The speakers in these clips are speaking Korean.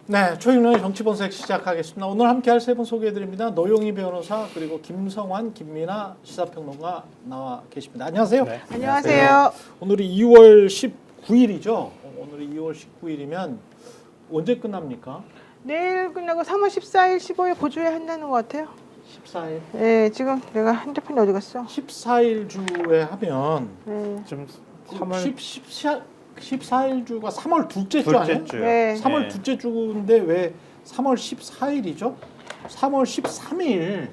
네, 최윤호의 정치본색 시작하겠습니다. 오늘 함께할 세 분 소개해드립니다. 노영희 변호사 그리고 김성환, 김민아 시사평론가 나와 계십니다. 안녕하세요. 네. 안녕하세요. 오늘이 2월 19일이죠. 오늘이 2월 19일이면 언제 끝납니까? 내일 끝나고 3월 14일, 15일 고주에 한다는 것 같아요. 14일. 네, 지금 내가 핸드폰이 어디 갔어? 14일 주에 하면 네. 좀 3월 14일 주가 3월 둘째 주 아니에요? 둘째 주. 네. 3월 둘째 주인데 왜 3월 14일이죠? 3월 13일.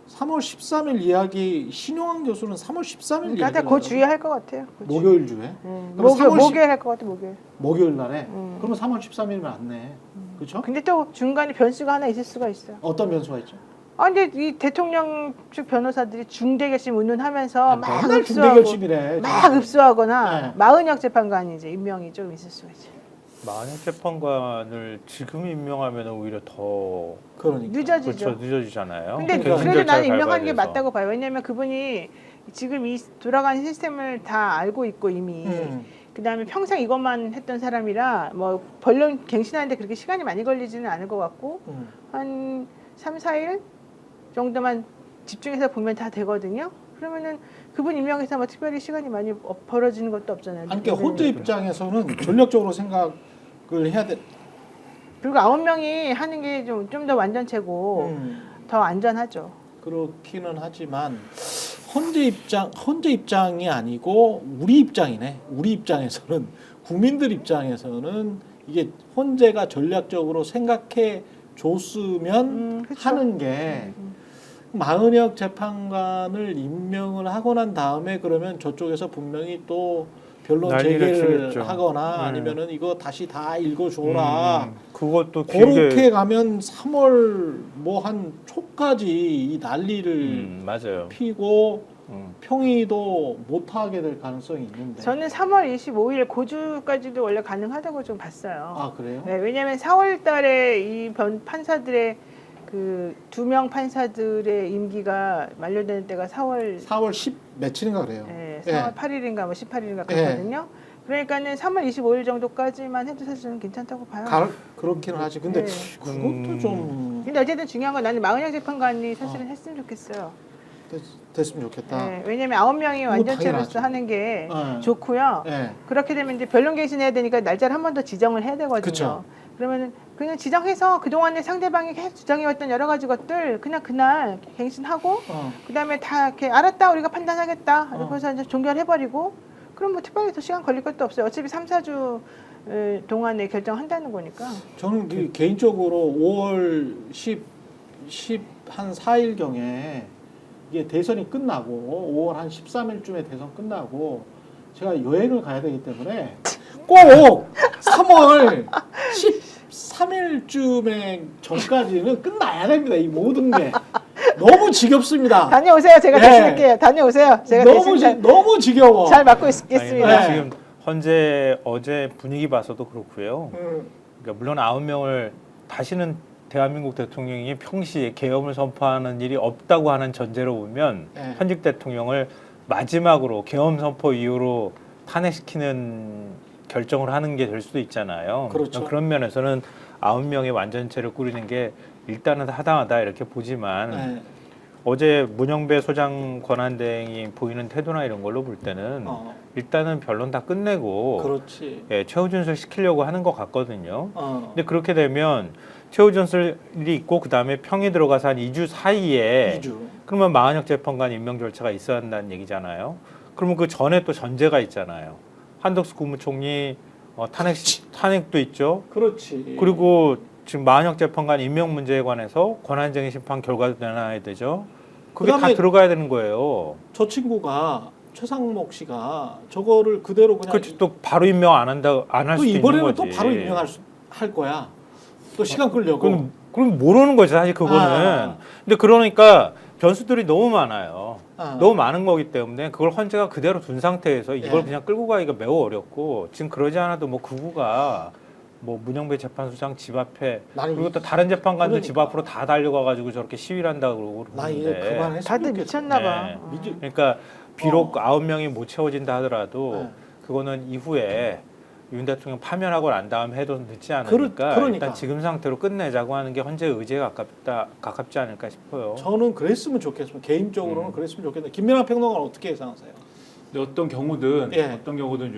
3월 13일 이야기 신용환 교수는 3월 13일 그러니까 이야기 그 주에 할 것 같아요. 그 주에. 목요일 주에. 그럼 3월 목요일 할 것 같아, 목요일. 목요일 날에. 그러면 3월 13일이면 안 내. 그렇죠? 근데 또 중간에 변수가 하나 있을 수가 있어요. 어떤 변수가 있죠? 아, 근데 이 대통령 측 변호사들이 중대결심 운운하면서 막 맨날 흡수하고 중대결심이래. 막 흡수하거나 네. 마은혁 재판관이 이제 임명이 좀 있을 수가 있죠. 마은혁 재판관을 지금 임명하면 오히려 더 그러니까. 늦어지죠. 그렇죠, 늦어지잖아요. 근데 그러니까 그래도 나는 절차를 임명하는 게 밟아야 맞다고 봐요. 왜냐하면 그분이 지금 이 돌아가는 시스템을 다 알고 있고 이미 그다음에 평생 이것만 했던 사람이라 뭐 벌론 갱신하는데 그렇게 시간이 많이 걸리지는 않을 것 같고 한 3, 4일 정도만 집중해서 보면 다 되거든요. 그러면은 그분 임명해서 뭐 특별히 시간이 많이 벌어지는 것도 없잖아요. 그러니까 혼자 입장에서는 전력적으로 생각을 해야 돼. 그리고 9명이 하는 게 좀 더 완전체고 더 안전하죠. 그렇기는 하지만 헌재 입장이 아니고 우리 입장이네. 우리 입장에서는 국민들 입장에서는 이게 헌재가 전략적으로 생각해 줬으면 그쵸. 하는 게 마은혁 재판관을 임명을 하고 난 다음에 그러면 저쪽에서 분명히 또 변론 난리를 재개를 치겠죠. 하거나 아니면은 이거 다시 다 읽어줘라. 그것도 그렇게 길게 가면 3월 뭐 한 초까지 이 난리를 맞아요. 피고 평의도 못하게 될 가능성이 있는데. 저는 3월 25일 고주까지도 원래 가능하다고 좀 봤어요. 아 그래요? 네, 왜냐하면 4월 달에 이 판사들의 그 2명 판사들의 임기가 만료되는 때가 4월 10 며칠인가 그래요. 네, 예. 4월 8일인가 뭐 18일인가 그렇거든요. 그러니까는 3월 25일 정도까지만 해도 사실 저는 괜찮다고 봐요. 그렇기는 하지. 근데 네. 그것도 좀 근데 어쨌든 중요한 건 나는 마은혁 재판관이 사실은 했으면 좋겠어요. 됐으면 좋겠다. 네, 왜냐하면 9명이 완전체로서 당연하죠. 하는 게 네. 좋고요. 예. 그렇게 되면 이제 변론 갱신해야 되니까 날짜를 한 번 더 지정을 해야 되거든요. 그쵸. 그러면은 그냥 지정해서 그동안에 상대방이 계속 주장해왔던 여러 가지 것들 그냥 그날 갱신하고 그다음에 다 이렇게 알았다 우리가 판단하겠다 그래서 이제 종결해버리고 그럼 뭐 특별히 더 시간 걸릴 것도 없어요. 어차피 3, 4주 동안에 결정한다는 거니까. 저는 개인적으로 5월 10 한 4일경에 이게 대선이 끝나고 5월 한 13일쯤에 대선 끝나고 제가 여행을 가야 되기 때문에 꼭 3월 13일쯤에 전까지는 끝나야 됩니다. 이 모든 게 너무 지겹습니다. 다녀오세요. 제가 네. 대신할게요. 다녀오세요. 제가 너무 지겨워. 잘 맡고 아니, 있겠습니다. 근데 네. 지금 현재 어제 분위기 봐서도 그렇고요. 그러니까 물론 9명을 다시는 대한민국 대통령이 평시에 계엄을 선포하는 일이 없다고 하는 전제로 보면 네. 현직 대통령을 마지막으로 계엄 선포 이후로 탄핵시키는 결정을 하는 게 될 수도 있잖아요. 그렇죠. 그런 면에서는 9명의 완전체를 꾸리는 게 일단은 하당하다 이렇게 보지만 네. 어제 문영배 소장 권한대행이 보이는 태도나 이런 걸로 볼 때는 일단은 변론 다 끝내고 그렇지. 예, 최후 준술 시키려고 하는 것 같거든요. 어. 근데 그렇게 되면 최후 준술이 있고 그다음에 평이 들어가서 한 2주 사이에 2주. 그러면 마은혁 재판관 임명 절차가 있어야 한다는 얘기잖아요. 그러면 그 전에 또 전제가 있잖아요. 한덕수 국무총리 탄핵도 있죠. 그렇지. 그리고 지금 마은혁 재판관 임명 문제에 관해서 권한쟁의 심판 결과도 내놔야 되죠. 그게 다 그다음에 들어가야 되는 거예요. 저 친구가 최상목 씨가 저거를 그대로 그냥 그렇지 또 바로 임명 안 할 또 수도 있는 이번에는 거지. 또 바로 할 거야. 또 시간 끌려고. 그럼 모르는 거죠 사실 그거는. 근데 그러니까 변수들이 너무 많아요. 너무 많은 거기 때문에 그걸 헌재가 그대로 둔 상태에서 이걸 그냥 끌고 가기가 매우 어렵고 지금 그러지 않아도 뭐 그구가 뭐 문영배 재판소장 집 앞에 그리고 또 다른 재판관들 집 앞으로 다 달려가가지고 저렇게 시위를 한다고 나 이제 그러는데 그만했으면 다들 좋겠어. 미쳤나 봐. 그러니까 비록 9명이 못 채워진다 하더라도 그거는 이후에 윤 대통령 파면하고 난 다음에 해도 늦지 않으니까 그러니까. 일단 지금 상태로 끝내자고 하는 게 헌재 의지에 가깝지 않을까 싶어요. 저는 그랬으면 좋겠습니다. 개인적으로는 그랬으면 좋겠는데 김민하 평론가는 어떻게 예상하세요? 근데 어떤 경우든 예.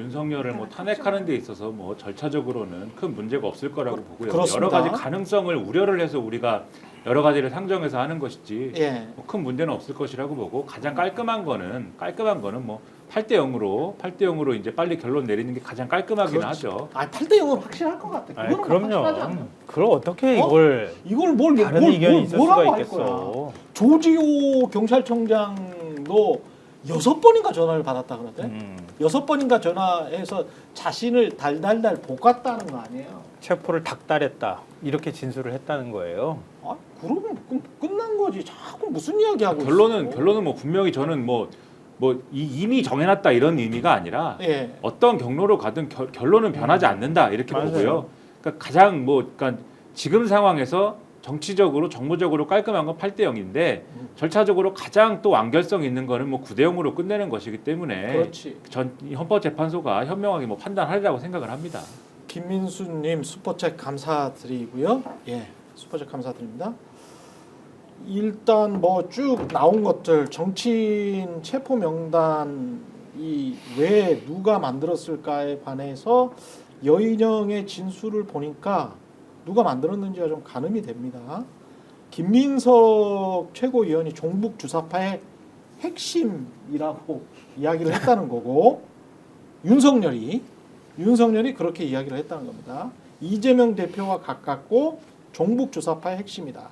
윤석열을 뭐 탄핵하는 데 있어서 뭐 절차적으로는 큰 문제가 없을 거라고 보고요. 그렇습니다. 여러 가지 가능성을 우려를 해서 우리가 여러 가지를 상정해서 하는 것이지 예. 뭐 큰 문제는 없을 것이라고 보고 가장 깔끔한 거는 뭐 8대 0으로 이제 빨리 결론 내리는 게 가장 깔끔하긴 하죠. 8대 0은 확실할 것 같아. 아니, 그거는 확실하지 않나? 그럼요. 그럼 어떻게 어? 이걸 이걸 뭘 다른 의견이 있을 수가 뭐라고 할 거야? 있겠어. 조지호 경찰청장도 6번인가 전화를 받았다 그러대. 6번인가 전화해서 자신을 달달달 볶았다는 거 아니에요? 체포를 닥달했다 이렇게 진술을 했다는 거예요. 아, 그러면 끝난 거지. 자꾸 무슨 이야기하고 결론은 뭐 분명히 저는 이미 정해놨다 이런 의미가 아니라 예. 어떤 경로로 가든 결론은 변하지 않는다 이렇게 맞아요. 보고요. 그러니까 가장 그러니까 지금 상황에서 정치적으로 정무적으로 깔끔한 건 8대 0인데 절차적으로 가장 또 완결성 있는 거는 뭐 9대 0으로 끝내는 것이기 때문에 그렇지. 이 헌법재판소가 현명하게 뭐 판단하리라고 생각을 합니다. 김민수님 슈퍼챗 감사드리고요. 예, 슈퍼챗 감사드립니다. 일단 뭐 쭉 나온 것들 정치인 체포 명단이 왜 누가 만들었을까에 관해서 여인영의 진술을 보니까 누가 만들었는지가 좀 가늠이 됩니다. 김민석 최고위원이 종북 주사파의 핵심이라고 이야기를 했다는 거고 윤석열이 그렇게 이야기를 했다는 겁니다. 이재명 대표와 가깝고 종북 주사파의 핵심이다.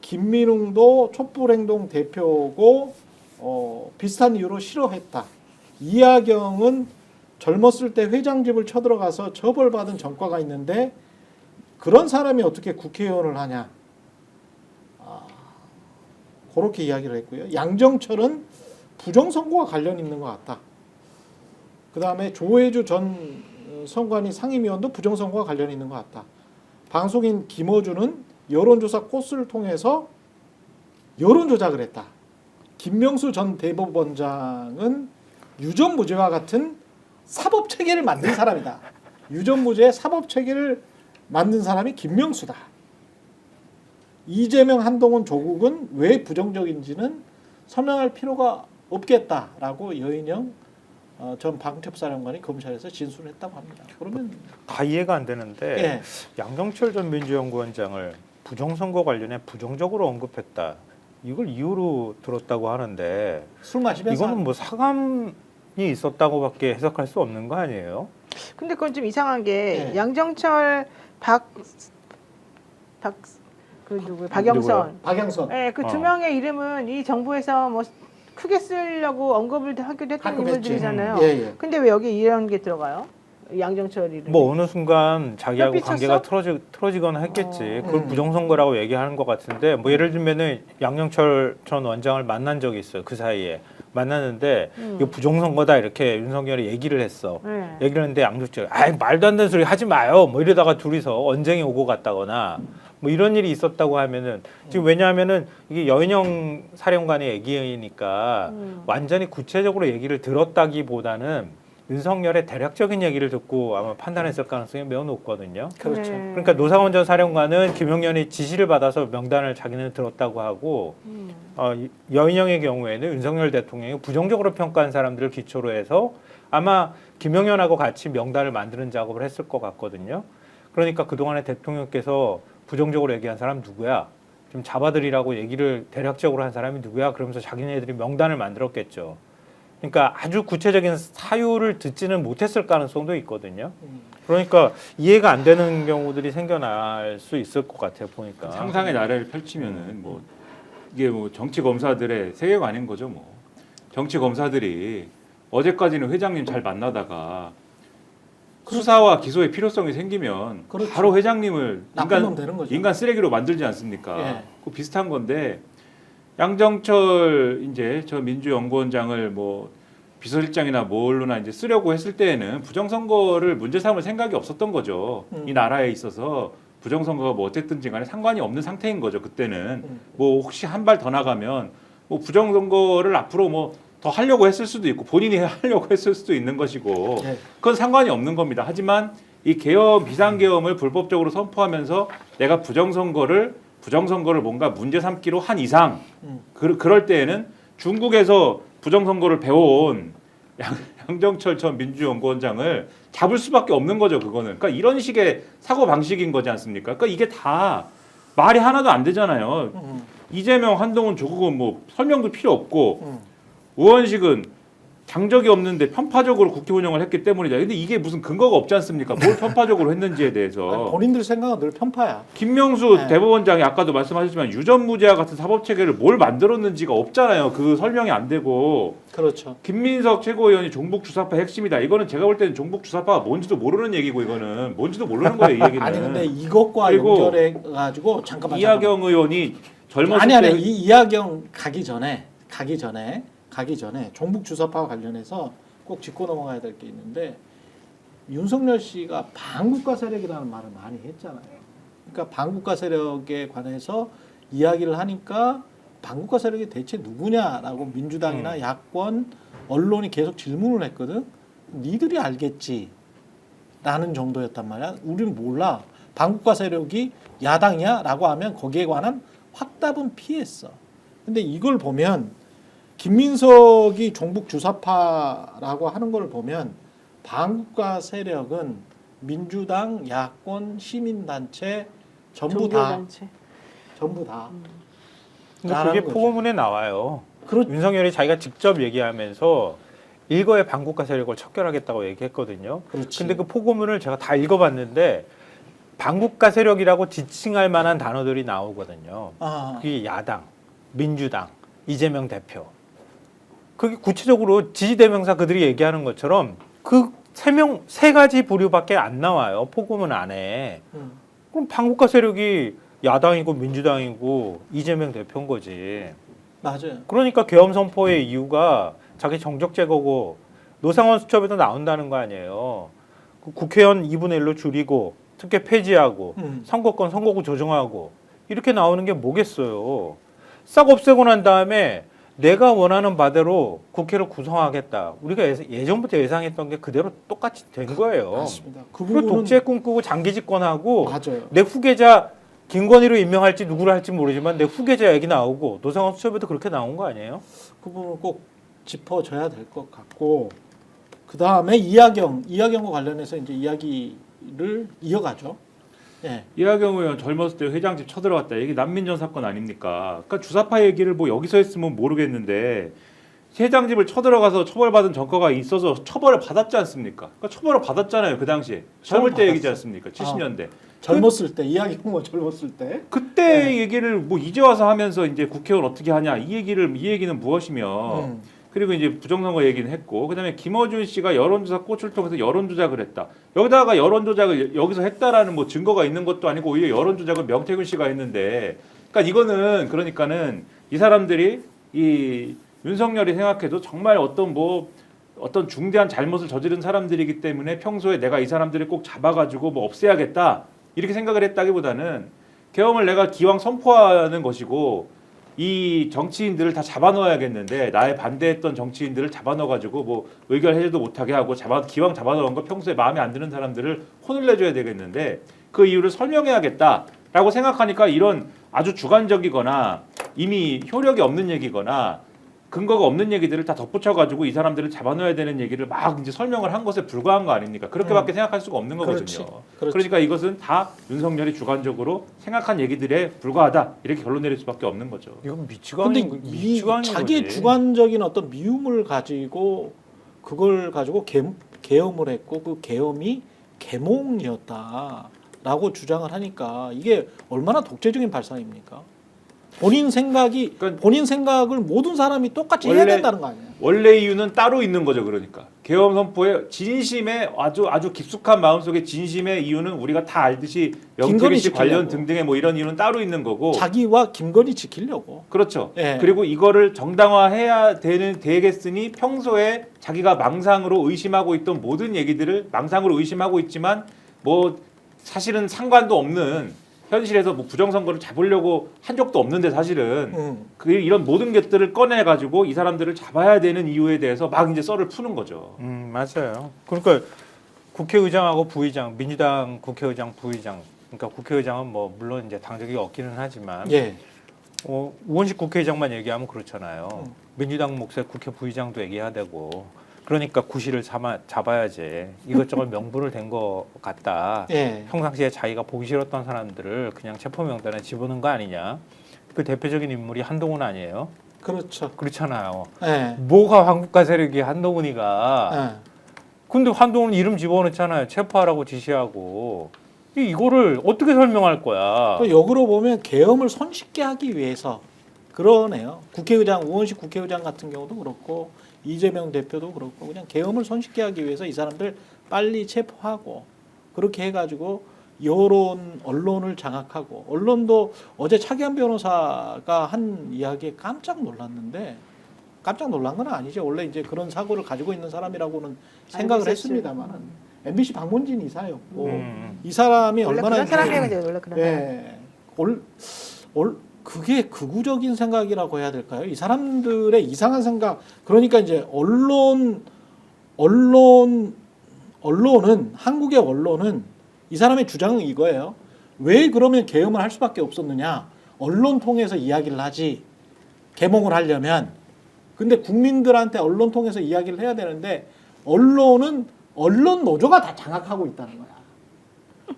김민웅도 촛불행동 대표고 비슷한 이유로 싫어했다. 이하경은 젊었을 때 회장집을 쳐들어가서 처벌받은 전과가 있는데 그런 사람이 어떻게 국회의원을 하냐. 그렇게 이야기를 했고요. 양정철은 부정선거와 관련 있는 것 같다. 그 다음에 조혜주 전 선관위 상임위원도 부정선거와 관련이 있는 것 같다. 방송인 김어준은 여론조사 코스를 통해서 여론조작을 했다. 김명수 전 대법원장은 유전무죄와 같은 사법체계를 만든 사람이다. 유전무죄의 사법체계를 만든 사람이 김명수다. 이재명, 한동훈, 조국은 왜 부정적인지는 설명할 필요가 없겠다라고 여인영 전 방첩사령관이 검찰에서 진술을 했다고 합니다. 그러면 다 이해가 안 되는데 예. 양정철 전 민주연구원장을 부정선거 관련해 부정적으로 언급했다. 이걸 이유로 들었다고 하는데 술 마시면서 이거는 뭐 사감이 있었다고밖에 해석할 수 없는 거 아니에요? 근데 그건 좀 이상한 게 예. 양정철 박영선 박영선 네, 그 두 명의 이름은 이 정부에서 뭐 크게 쓰려고 언급을 하기도 했던 가끔 했지. 인물들이잖아요. 예, 예. 근데 왜 여기 이런 게 들어가요? 양정철 이름. 뭐 어느 순간 자기하고 뼈 관계가 삐쳤어? 틀어지거나 했겠지. 그걸 음. 부정선거라고 얘기하는 것 같은데 뭐 예를 들면은 양정철 전 원장을 만난 적이 있어요. 그 사이에 만났는데 이거 부정선거다 이렇게 윤석열이 얘기를 했어. 네. 얘기를 했는데 양정철이 아이 말도 안 되는 소리 하지 마요. 뭐 이러다가 둘이서 언쟁이 오고 갔다거나 뭐 이런 일이 있었다고 하면은 지금 왜냐하면은 이게 여인영 사령관의 얘기니까 완전히 구체적으로 얘기를 들었다기보다는 윤석열의 대략적인 얘기를 듣고 아마 판단했을 가능성이 매우 높거든요. 그렇죠. 네. 그러니까 노상원 전 사령관은 김용현이 지시를 받아서 명단을 자기는 들었다고 하고 여인영의 경우에는 윤석열 대통령이 부정적으로 평가한 사람들을 기초로 해서 아마 김용현하고 같이 명단을 만드는 작업을 했을 것 같거든요. 그러니까 그동안에 대통령께서 부정적으로 얘기한 사람 누구야? 좀 잡아들이라고 얘기를 대략적으로 한 사람이 누구야? 그러면서 자기네들이 명단을 만들었겠죠. 그러니까 아주 구체적인 사유를 듣지는 못했을 가능성도 있거든요. 그러니까 이해가 안 되는 경우들이 생겨날 수 있을 것 같아요. 보니까. 상상의 나래를 펼치면은 뭐 이게 뭐 정치 검사들의 세계관인 거죠. 뭐 정치 검사들이 어제까지는 회장님 잘 만나다가 수사와 기소의 필요성이 생기면 그렇죠. 바로 회장님을 나쁜 놈 되는 거죠. 인간 쓰레기로 만들지 않습니까? 예. 그 비슷한 건데 양정철 이제 저 민주연구원장을 뭐 비서실장이나 뭘로나 이제 쓰려고 했을 때에는 부정선거를 문제 삼을 생각이 없었던 거죠. 이 나라에 있어서 부정선거가 뭐 어쨌든지 간에 상관이 없는 상태인 거죠. 그때는 뭐 혹시 한 발 더 나가면 뭐 부정선거를 앞으로 뭐 더 하려고 했을 수도 있고 본인이 하려고 했을 수도 있는 것이고 네. 그건 상관이 없는 겁니다. 하지만 이 계엄 비상계엄을 불법적으로 선포하면서 내가 부정선거를 뭔가 문제 삼기로 한 이상 그럴 때에는 중국에서 부정선거를 배워온 양정철 전 민주연구원장을 잡을 수밖에 없는 거죠. 그거는. 그러니까 이런 식의 사고 방식인 거지 않습니까? 그러니까 이게 다 말이 하나도 안 되잖아요. 이재명, 한동훈, 조국은 뭐 설명도 필요 없고 우원식은 장적이 없는데 편파적으로 국회 운영을 했기 때문이다. 근데 이게 무슨 근거가 없지 않습니까? 뭘 편파적으로 했는지에 대해서. 아니, 본인들 생각은 늘 편파야. 김명수 네. 대법원장이 아까도 말씀하셨지만 유전무죄와 같은 사법체계를 뭘 만들었는지가 없잖아요. 그 설명이 안 되고. 그렇죠. 김민석 최고위원이 종북주사파 핵심이다. 이거는 제가 볼 때는 종북주사파가 뭔지도 모르는 얘기고 이거는 뭔지도 모르는 거예요. 이 얘기는. 아니 근데 이것과 그리고 연결해 가지고 잠깐만. 이하경 의원이 젊었을 아니 때 이 이하경 가기 전에 종북 주사파와 관련해서 꼭 짚고 넘어가야 될 게 있는데 윤석열 씨가 반국가 세력이라는 말을 많이 했잖아요. 그러니까 반국가 세력에 관해서 이야기를 하니까 반국가 세력이 대체 누구냐라고 민주당이나 야권 언론이 계속 질문을 했거든. 니들이 알겠지 라는 정도였단 말이야. 우리는 몰라. 반국가 세력이 야당이야 라고 하면 거기에 관한 확답은 피했어. 근데 이걸 보면 김민석이 종북 주사파라고 하는 걸 보면 반국가 세력은 민주당, 야권, 시민단체 전부 다. 종교단체. 전부 다. 근데 나라는 그게 거죠. 포고문에 나와요. 그렇- 윤석열이 자기가 직접 얘기하면서 일거의 반국가 세력을 척결하겠다고 얘기했거든요. 그렇지. 근데 그 포고문을 제가 다 읽어봤는데 반국가 세력이라고 지칭할 만한 단어들이 나오거든요. 아, 그게 야당, 민주당, 이재명 대표. 그게 구체적으로 지지대명사 그들이 얘기하는 것처럼 그 세 가지 부류밖에 안 나와요. 포고문 안에. 그럼 반국가 세력이 야당이고 민주당이고 이재명 대표인 거지. 맞아요. 그러니까 계엄 선포의 이유가 자기 정적 제거고 노상원 수첩에도 나온다는 거 아니에요. 그 국회의원 2분의 1로 줄이고 특혜 폐지하고 선거권 선거구 조정하고 이렇게 나오는 게 뭐겠어요. 싹 없애고 난 다음에 내가 원하는 바대로 국회를 구성하겠다. 우리가 예전부터 예상했던 게 그대로 똑같이 된 거예요. 맞습니다. 그 그리고 부분은 독재 꿈꾸고 장기 집권하고 맞아요. 내 후계자 김건희로 임명할지 누구를 할지 모르지만 내 후계자 얘기 나오고 노상원 수첩에도 그렇게 나온 거 아니에요? 그 부분을 꼭 짚어줘야 될 것 같고 그 다음에 이하경과 관련해서 이제 이야기를 이어가죠. 예. 이하경 의원 젊었을 때 회장집 쳐들어갔다. 이게 난민전 사건 아닙니까? 그러니까 주사파 얘기를 뭐 여기서 했으면 모르겠는데 회장집을 쳐들어가서 처벌받은 전과가 있어서 처벌을 받았지 않습니까? 그러니까 처벌을 받았잖아요. 그 당시에. 젊을 때 얘기지 않습니까? 70년대. 젊었을 때 이하경은 젊었을 때. 그때 얘기를 뭐 이제 와서 하면서 이제 국회의원 어떻게 하냐 이 얘기는 무엇이며 그리고 이제 부정선거 얘기는 했고 그다음에 김어준 씨가 여론조사 꽃을 통해서 여론조작을 했다. 여기다가 여론조작을 여기서 했다라는 뭐 증거가 있는 것도 아니고 오히려 여론조작은 명태균 씨가 했는데 그러니까 이거는 그러니까는 이 사람들이 이 윤석열이 생각해도 정말 어떤 중대한 잘못을 저지른 사람들이기 때문에 평소에 내가 이 사람들을 꼭 잡아가지고 뭐 없애야겠다 이렇게 생각을 했다기보다는 계엄을 내가 기왕 선포하는 것이고 이 정치인들을 다 잡아넣어야겠는데 나에 반대했던 정치인들을 잡아넣어가지고 뭐 의결 해제도 못하게 하고 기왕 잡아넣은 거 평소에 마음에 안 드는 사람들을 혼을 내줘야 되겠는데 그 이유를 설명해야겠다라고 생각하니까 이런 아주 주관적이거나 이미 효력이 없는 얘기거나 근거가 없는 얘기들을 다 덧붙여가지고 이 사람들을 잡아넣어야 되는 얘기를 막 이제 설명을 한 것에 불과한 거 아닙니까? 그렇게밖에 생각할 수가 없는 거거든요. 그렇지. 그러니까 이것은 다 윤석열이 주관적으로 생각한 얘기들에 불과하다 이렇게 결론 내릴 수밖에 없는 거죠. 이건 미치광이 근데 이 자기 주관적인 어떤 미움을 가지고 그걸 가지고 계엄을 했고 그 계엄이 계몽이었다라고 주장을 하니까 이게 얼마나 독재적인 발상입니까? 본인 생각을 모든 사람이 똑같이 해야 된다는 거 아니에요? 원래 이유는 따로 있는 거죠. 그러니까 계엄 선포의 진심의 아주 깊숙한 마음속의 진심의 이유는 우리가 다 알듯이 영태균 씨 관련 등등의 뭐 이런 이유는 따로 있는 거고 자기와 김건희 지키려고. 그렇죠. 예. 그리고 이거를 정당화해야 되겠으니 평소에 자기가 망상으로 의심하고 있던 모든 얘기들을 망상으로 의심하고 있지만 뭐 사실은 상관도 없는 현실에서 뭐 부정선거를 잡으려고 한 적도 없는데 사실은 이런 모든 것들을 꺼내 가지고 이 사람들을 잡아야 되는 이유에 대해서 막 이제 썰을 푸는 거죠. 맞아요. 그러니까 국회의장하고 부의장, 민주당 국회의장, 부의장, 그러니까 국회의장은 뭐 물론 이제 당적이 없기는 하지만 예. 우원식 국회의장만 얘기하면 그렇잖아요. 민주당 몫의 국회 부의장도 얘기해야 되고 그러니까 구실을 잡아야지. 이것저것 명분을 댄 것 같다. 예. 평상시에 자기가 보기 싫었던 사람들을 그냥 체포 명단에 집어넣은 거 아니냐. 그 대표적인 인물이 한동훈 아니에요? 그렇죠. 그렇잖아요. 예. 뭐가 한국가 세력이 한동훈이가. 예. 근데 한동훈 이름 집어넣잖아요. 체포하라고 지시하고. 이거를 어떻게 설명할 거야? 또 역으로 보면 계엄을 손쉽게 하기 위해서 그러네요. 국회의장, 우원식 국회의장 같은 경우도 그렇고 이재명 대표도 그렇고 그냥 계엄을 손쉽게 하기 위해서 이 사람들 빨리 체포하고 그렇게 해가지고 여론, 언론을 장악하고 언론도 어제 차기한 변호사가 한 이야기에 깜짝 놀랐는데 깜짝 놀란 건 아니죠. 원래 이제 그런 사고를 가지고 있는 사람이라고는 생각을 있었지. 했습니다만 MBC 박문진 이사였고 이 사람이 원래 얼마나 그런 사람이에요. 근데 원래 그런 사람. 예. 그게 극우적인 생각이라고 해야 될까요? 이 사람들의 이상한 생각. 그러니까 이제 언론은 한국의 언론은 이 사람의 주장은 이거예요. 왜 그러면 계엄을 할 수밖에 없었느냐? 언론 통해서 이야기를 하지. 개몽을 하려면. 근데 국민들한테 언론 통해서 이야기를 해야 되는데 언론 노조가 다 장악하고 있다는 거야.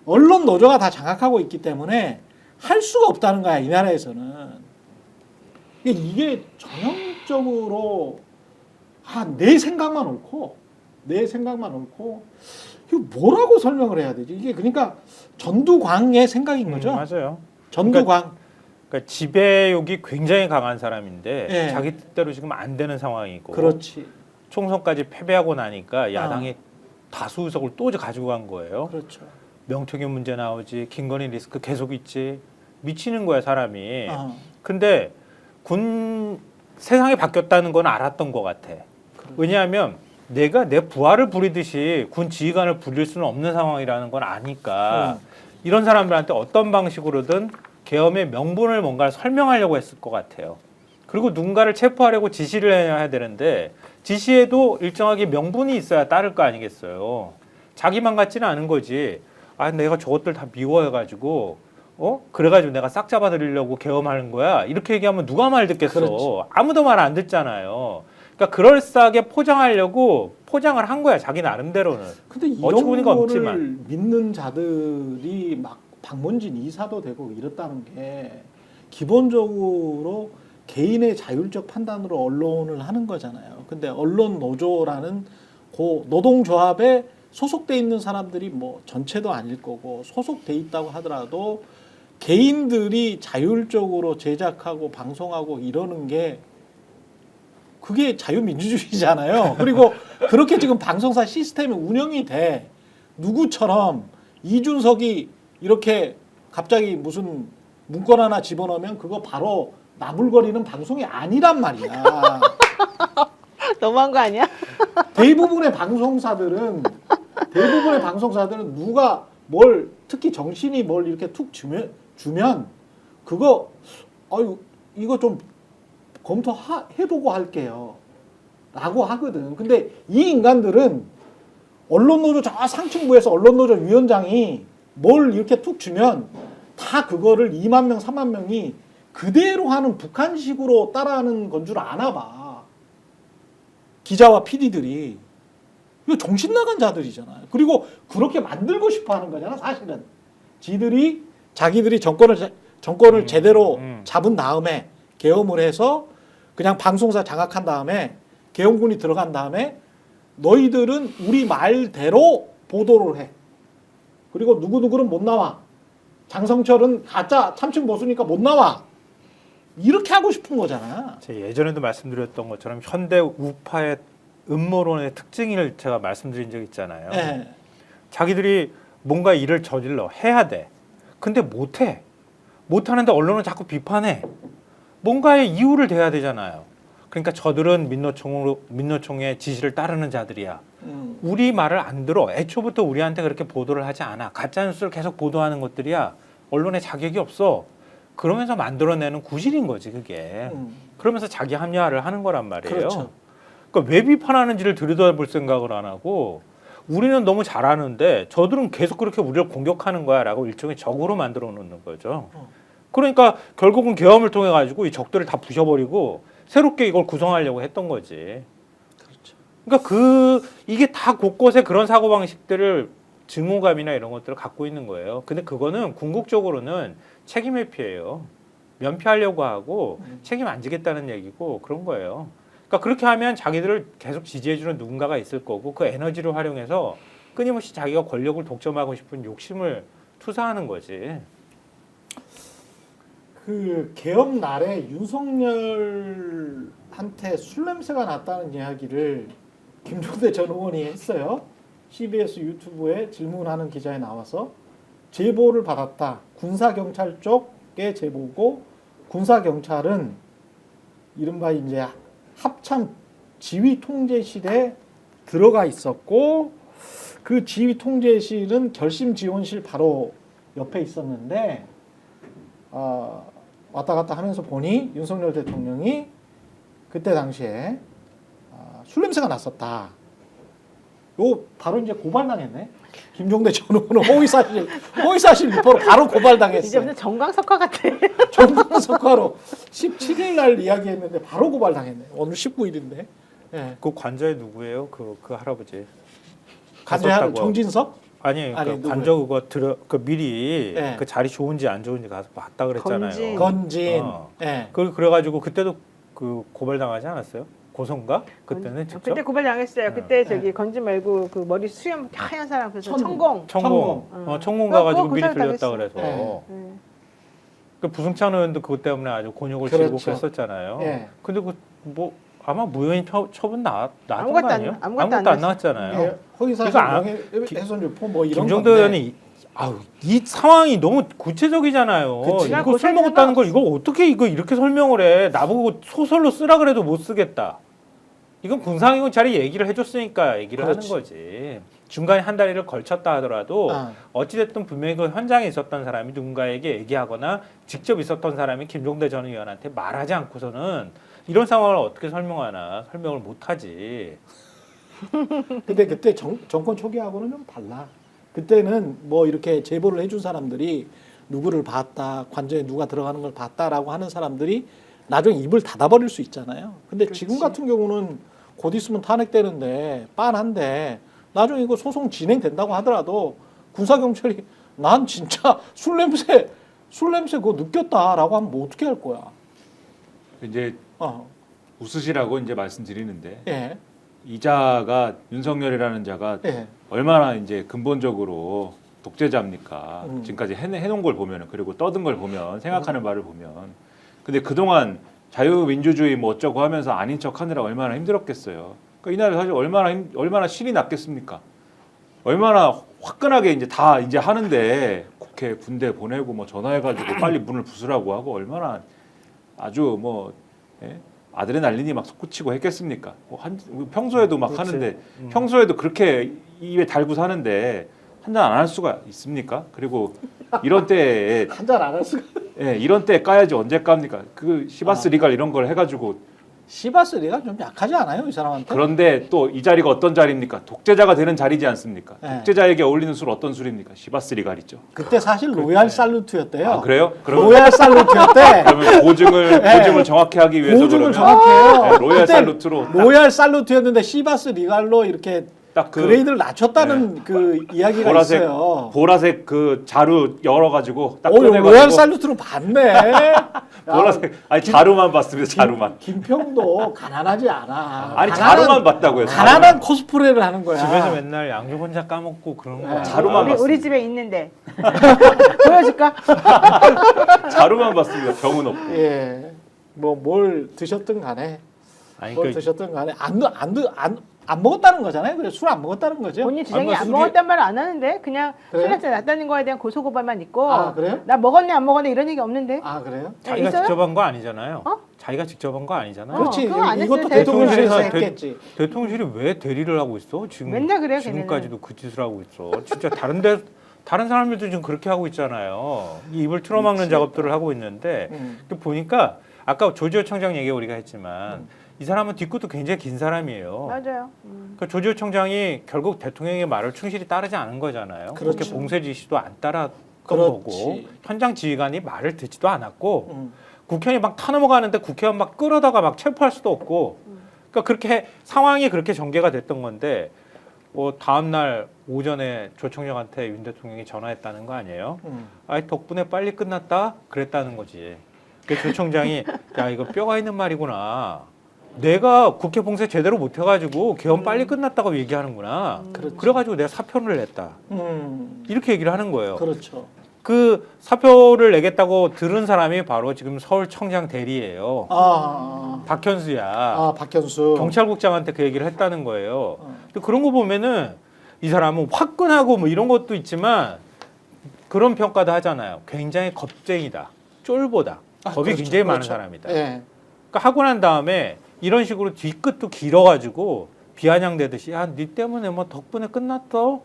언론 노조가 다 장악하고 있기 때문에 할 수가 없다는 거야, 이 나라에서는. 이게 전형적으로 내 생각만 옳고 이거 뭐라고 설명을 해야 되지? 이게 그러니까 전두광의 생각인 거죠. 맞아요. 전두광. 그러니까 지배욕이 굉장히 강한 사람인데 예. 자기 뜻대로 지금 안 되는 상황이고 그렇지. 총선까지 패배하고 나니까 야당이 다수 의석을 또 가지고 간 거예요. 그렇죠. 명태균 문제 나오지, 김건희 리스크 계속 있지. 미치는 거야 사람이. 근데 세상이 바뀌었다는 건 알았던 것 같아. 왜냐하면 내가 내 부하를 부리듯이 군 지휘관을 부릴 수는 없는 상황이라는 건 아니까 이런 사람들한테 어떤 방식으로든 계엄의 명분을 뭔가를 설명하려고 했을 것 같아요. 그리고 누군가를 체포하려고 지시를 해야 되는데 지시에도 일정하게 명분이 있어야 따를 거 아니겠어요. 자기만 같지는 않은 거지. 내가 저것들 다 미워해가지고 그래가지고 내가 싹 잡아드리려고 계엄하는 거야. 이렇게 얘기하면 누가 말 듣겠어. 그렇지. 아무도 말 안 듣잖아요. 그러니까 그럴싸하게 포장하려고 포장을 한 거야. 자기 나름대로는. 근데 이런 어처구니가 거를 없지만. 믿는 자들이 막 박문진 이사도 되고 이렇다는 게 기본적으로 개인의 자율적 판단으로 언론을 하는 거잖아요. 근데 언론 노조라는 노동조합에 소속돼 있는 사람들이 뭐 전체도 아닐 거고 소속돼 있다고 하더라도 개인들이 자율적으로 제작하고 방송하고 이러는 게 그게 자유민주주의잖아요. 그리고 그렇게 지금 방송사 시스템이 운영이 돼. 누구처럼 이준석이 이렇게 갑자기 무슨 문건 하나 집어넣으면 그거 바로 나불거리는 방송이 아니란 말이야. 너무한 거 아니야? 대부분의 방송사들은 누가 뭘 특히 정신이 뭘 이렇게 툭 주면 그거 이거 좀 검토해보고 할게요 라고 하거든. 근데 이 인간들은 언론노조 저 상층부에서 언론노조 위원장이 뭘 이렇게 툭 주면 다 그거를 2만 명 3만 명이 그대로 하는 북한식으로 따라하는 건 줄 아나 봐. 기자와 PD들이. 이거 정신 나간 자들이잖아요. 그리고 그렇게 만들고 싶어 하는 거잖아, 사실은. 자기들이 정권을 제대로 잡은 다음에 계엄을 해서 그냥 방송사 장악한 다음에 계엄군이 들어간 다음에 너희들은 우리 말대로 보도를 해. 그리고 누구누구는 못 나와. 장성철은 가짜 참칭 보수니까 못 나와. 이렇게 하고 싶은 거잖아. 제가 예전에도 말씀드렸던 것처럼 현대 우파의 음모론의 특징을 제가 말씀드린 적 있잖아요. 네. 자기들이 뭔가 일을 저질러 해야 돼. 근데 못해. 못하는데 언론은 자꾸 비판해. 뭔가의 이유를 대야 되잖아요. 그러니까 저들은 민노총의 지시를 따르는 자들이야. 우리 말을 안 들어. 애초부터 우리한테 그렇게 보도를 하지 않아. 가짜뉴스를 계속 보도하는 것들이야. 언론에 자격이 없어. 그러면서 만들어내는 구실인 거지 그게. 그러면서 자기 합리화를 하는 거란 말이에요. 그렇죠. 그러니까 왜 비판하는지를 들여다볼 생각을 안 하고 우리는 너무 잘하는데 저들은 계속 그렇게 우리를 공격하는 거야라고 일종의 적으로 만들어 놓는 거죠. 그러니까 결국은 계엄을 통해 가지고 이 적들을 다 부셔버리고 새롭게 이걸 구성하려고 했던 거지. 그렇죠. 그러니까 이게 다 곳곳에 그런 사고 방식들을 증오감이나 이런 것들을 갖고 있는 거예요. 근데 그거는 궁극적으로는 책임 회피예요. 면피하려고 하고 책임 안 지겠다는 얘기고 그런 거예요. 그러니까 그렇게 하면 자기들을 계속 지지해주는 누군가가 있을 거고 그 에너지를 활용해서 끊임없이 자기가 권력을 독점하고 싶은 욕심을 투사하는 거지. 그 개업 날에 윤석열한테 술 냄새가 났다는 이야기를 김종대 전 의원이 했어요. CBS 유튜브에 질문하는 기자에 나와서 제보를 받았다. 군사경찰 쪽의 제보고 군사경찰은 이른바 이제 합참 지휘 통제실에 들어가 있었고 그 지휘 통제실은 결심 지원실 바로 옆에 있었는데 왔다 갔다 하면서 보니 윤석열 대통령이 그때 당시에 술 냄새가 났었다. 요 바로 이제 고발당했네. 김종대 전 의원은 허위사실 유포로 바로 고발당했어요. 이제 무슨 정광석화 같아. 정광석화로 17일 날 이야기했는데 바로 고발당했네. 오늘 19일인데. 예. 그 관저에 누구예요? 그 할아버지. 간주한 갔었다고. 정진석? 아니, 아니, 그 누구예요? 관저 그거 미리 네. 그 자리 좋은지 안 좋은지 가서 봤다 그랬잖아요. 건진. 건진. 예. 예. 그래가지고 그때도 그 고발당하지 않았어요? 고소인가? 그때는 직접? 그때 고발 당했어요. 네. 그때 저기 건진 말고 그 머리 수염 하얀 사람 그래서 천공. 천공. 청공 그거 가가지고 미리 고소를 들렸다 당했어. 그래서. 네. 네. 그 부승찬 의원도 그것 때문에 아주 곤욕을 그렇죠. 치르고 그랬었잖아요. 예. 근데 그 뭐 아마 무효인 처분 나왔던 거 아무것도 안- 아니에요? 아무것도 안 안 나왔잖아요. 예. 허위사실 이거 안- 명예훼손 유포 뭐 이런 김종대 건데. 의원이 이 상황이 너무 구체적이잖아요. 그치. 그냥 이거 술 고소할 먹었다는 걸 생각 이걸 어떻게 이렇게 설명을 해? 나보고 소설로 쓰라 그래도 못 쓰겠다. 이건 군사경찰이 얘기를 해줬으니까 얘기를 그렇지. 하는 거지. 중간에 한 다리를 걸쳤다 하더라도 아. 어찌됐든 분명히 그 현장에 있었던 사람이 누군가에게 얘기하거나 직접 있었던 사람이 김종대 전 의원한테 말하지 않고서는 이런 상황을 어떻게 설명하나 설명을 못하지. 근데 그때 정권 초기하고는 좀 달라. 그때는 뭐 이렇게 제보를 해준 사람들이 누구를 봤다, 관저에 누가 들어가는 걸 봤다라고 하는 사람들이 나중에 입을 닫아버릴 수 있잖아요. 근데 그렇지. 지금 같은 경우는 곧 있으면 탄핵되는데 빤한데 나중에 이거 소송 진행된다고 하더라도 군사경찰이 난 진짜 술 냄새 그거 느꼈다라고 하면 뭐 어떻게 할 거야? 이제 웃으시라고 이제 말씀드리는데 예, 이자가 윤석열이라는 자가 예, 얼마나 이제 근본적으로 독재자입니까? 지금까지 해놓은 걸 보면 그리고 떠든 걸 보면 생각하는 바를 보면 근데 그동안 자유민주주의 뭐 어쩌고 하면서 아닌 척하느라 얼마나 힘들었겠어요. 그러니까 이날 사실 얼마나 신이 났겠습니까? 얼마나 화끈하게 이제 다 이제 하는데 국회 군대 보내고 뭐 전화해가지고 빨리 문을 부수라고 하고 얼마나 아주 뭐 예? 아드레날린이 막 솟구치고 했겠습니까? 평소에도 막 그렇지. 하는데 평소에도 그렇게 입에 달고 사는데 한잔 안 할 수가 있습니까? 그리고 이런 때에 한잔 안 할 수가. 예, 이런 때 까야지 언제 깝니까? 그 시바스 리갈 이런 걸 해가지고 시바스리가 좀 약하지 않아요, 이 사람한테? 그런데 또 이 자리가 어떤 자리입니까? 독재자가 되는 자리지 않습니까? 네. 독재자에게 어울리는 술 어떤 술입니까? 시바스 리갈이죠. 그때 사실 로얄 살루트였대요. 아 그래요? 그럼 로얄 살루트였대. 그러면 보증을 정확히 하기 위해서 보증을 그러면 정확해요. 네, 로얄 그때 살루트로 로얄 살루트였는데 시바스 리갈로 이렇게 딱 그 그레이드를 낮췄다는 그 이야기가 보라색 있어요. 보라색 그 자루 열어가지고 딱 오, 로얄 꺼내가지고 살루트로 봤네. 보라색 아니 자루만 봤습니다. 자루만. 김평도 가난하지 않아. 아니 가난한- 자루만 봤다고요. 가난한 코스프레를 하는 거야. 집에서 맨날 양주 혼자 까먹고 그런 거야. 자루만 우리 봤습니다. 집에 있는데 보여줄까? 자루만 봤습니다. 병은 없고. 예, 뭐 뭘 드셨든 간에 아니 뭘 그 드셨든 간에 안 먹었다는 거잖아요. 그래 술 안 먹었다는 거죠. 본인 주장이 뭐 안 술이- 먹었단 말을 안 하는데 그냥 그래요? 술 냄새 났다는 거에 대한 고소고발만 있고 아, 그래요? 나 먹었네 안 먹었네 이런 얘기 없는데 아 그래요? 자기가 있어요? 직접 한 거 아니잖아요. 어? 자기가 직접 한 거 아니잖아요. 그렇지. 그거 안 이것도 했어요. 대통령실에서 대통령실에서 했겠지. 대통령실이 왜 대리를 하고 있어? 지금 맨날 그래요, 지금까지도 그 짓을 하고 있어. 진짜 다른 다른 사람들도 지금 그렇게 하고 있잖아요. 이 입을 틀어막는 그렇지. 작업들을 하고 있는데 보니까 아까 조지오 청장 얘기 우리가 했지만 이 사람은 뒤끝도 굉장히 긴 사람이에요. 맞아요. 그러니까 조지오 청장이 결국 대통령의 말을 충실히 따르지 않은 거잖아요. 그렇게 그렇죠. 봉쇄 지시도 안 따랐던 그렇지. 거고 현장 지휘관이 말을 듣지도 않았고 음. 국회의원이 막 타넘어가는데 국회의원 막 끌어다가 막 체포할 수도 없고 그러니까 그렇게 상황이 그렇게 전개가 됐던 건데 뭐 다음 날 오전에 조 청장한테 윤 대통령이 전화했다는 거 아니에요? 아이 덕분에 빨리 끝났다 그랬다는 거지. 그래서 조 청장이 야 이거 뼈가 있는 말이구나. 내가 국회 봉쇄 제대로 못 해가지고 개헌 빨리 끝났다고 얘기하는구나. 그렇지. 그래가지고 내가 사표를 냈다. 이렇게 얘기를 하는 거예요. 그렇죠. 그 사표를 내겠다고 들은 사람이 바로 지금 서울청장 대리예요. 박현수야. 박현수. 경찰국장한테 그 얘기를 했다는 거예요. 근데 그런 거 보면은 이 사람은 화끈하고 뭐 이런 것도 있지만 그런 평가도 하잖아요. 굉장히 겁쟁이다. 쫄보다. 겁이 그렇죠. 굉장히 많은 그렇죠. 사람이다. 예. 그러니까 하고 난 다음에 이런 식으로 뒤끝도 길어가지고 비아냥대듯이 야, 니 때문에 뭐 덕분에 끝났어.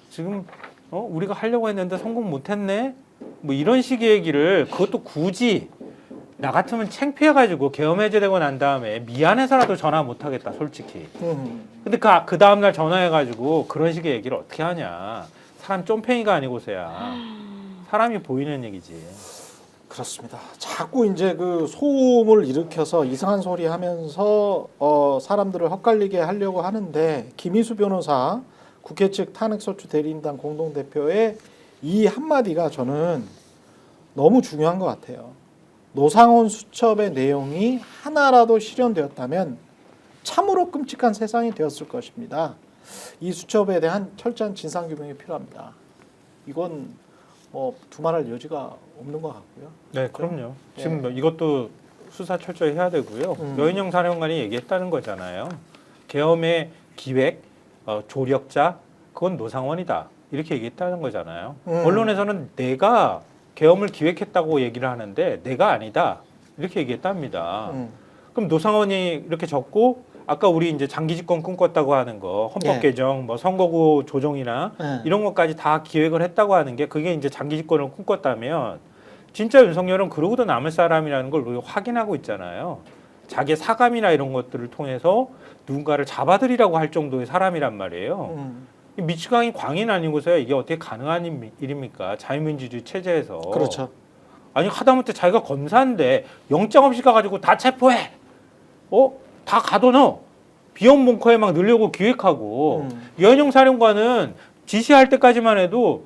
지금 우리가 하려고 했는데 성공 못했네. 뭐 이런 식의 얘기를 그것도 굳이 나 같으면 창피해가지고 계엄 해제되고 난 다음에 미안해서라도 전화 못하겠다 솔직히. 근데 그 다음날 전화해가지고 그런 식의 얘기를 어떻게 하냐. 사람 쫌팽이가 아니고서야 사람이 보이는 얘기지. 그렇습니다. 자꾸 이제 그 소음을 일으켜서 이상한 소리 하면서 사람들을 헛갈리게 하려고 하는데 김희수 변호사 국회 측 탄핵소추 대리인단 공동대표의 이 한마디가 저는 너무 중요한 것 같아요. 노상원 수첩의 내용이 하나라도 실현되었다면 참으로 끔찍한 세상이 되었을 것입니다. 이 수첩에 대한 철저한 진상규명이 필요합니다. 이건 뭐 두말할 여지가 없는 것 같고요. 네, 그럼요. 네. 지금 뭐 이것도 수사 철저히 해야 되고요. 여인영 사령관이 얘기했다는 거잖아요. 계엄의 기획, 조력자, 그건 노상원이다. 이렇게 얘기했다는 거잖아요. 언론에서는 내가 계엄을 기획했다고 얘기를 하는데 내가 아니다. 이렇게 얘기했답니다. 그럼 노상원이 이렇게 적고 아까 우리 이제 장기 집권 꿈꿨다고 하는 거 헌법 개정, 뭐 선거구 조정이나 이런 것까지 다 기획을 했다고 하는 게 그게 이제 장기 집권을 꿈꿨다면 진짜 윤석열은 그러고도 남을 사람이라는 걸 우리가 확인하고 있잖아요. 자기의 사감이나 이런 것들을 통해서 누군가를 잡아들이라고 할 정도의 사람이란 말이에요. 미치광이 광인 아니고서야 이게 어떻게 가능한 일입니까? 자유민주주의 체제에서. 그렇죠. 아니 하다못해 자기가 검사인데 영장 없이 가가지고 다 체포해. 다 가둬넣어. 비형 벙커에 막 넣으려고 기획하고 여인영 사령관은 지시할 때까지만 해도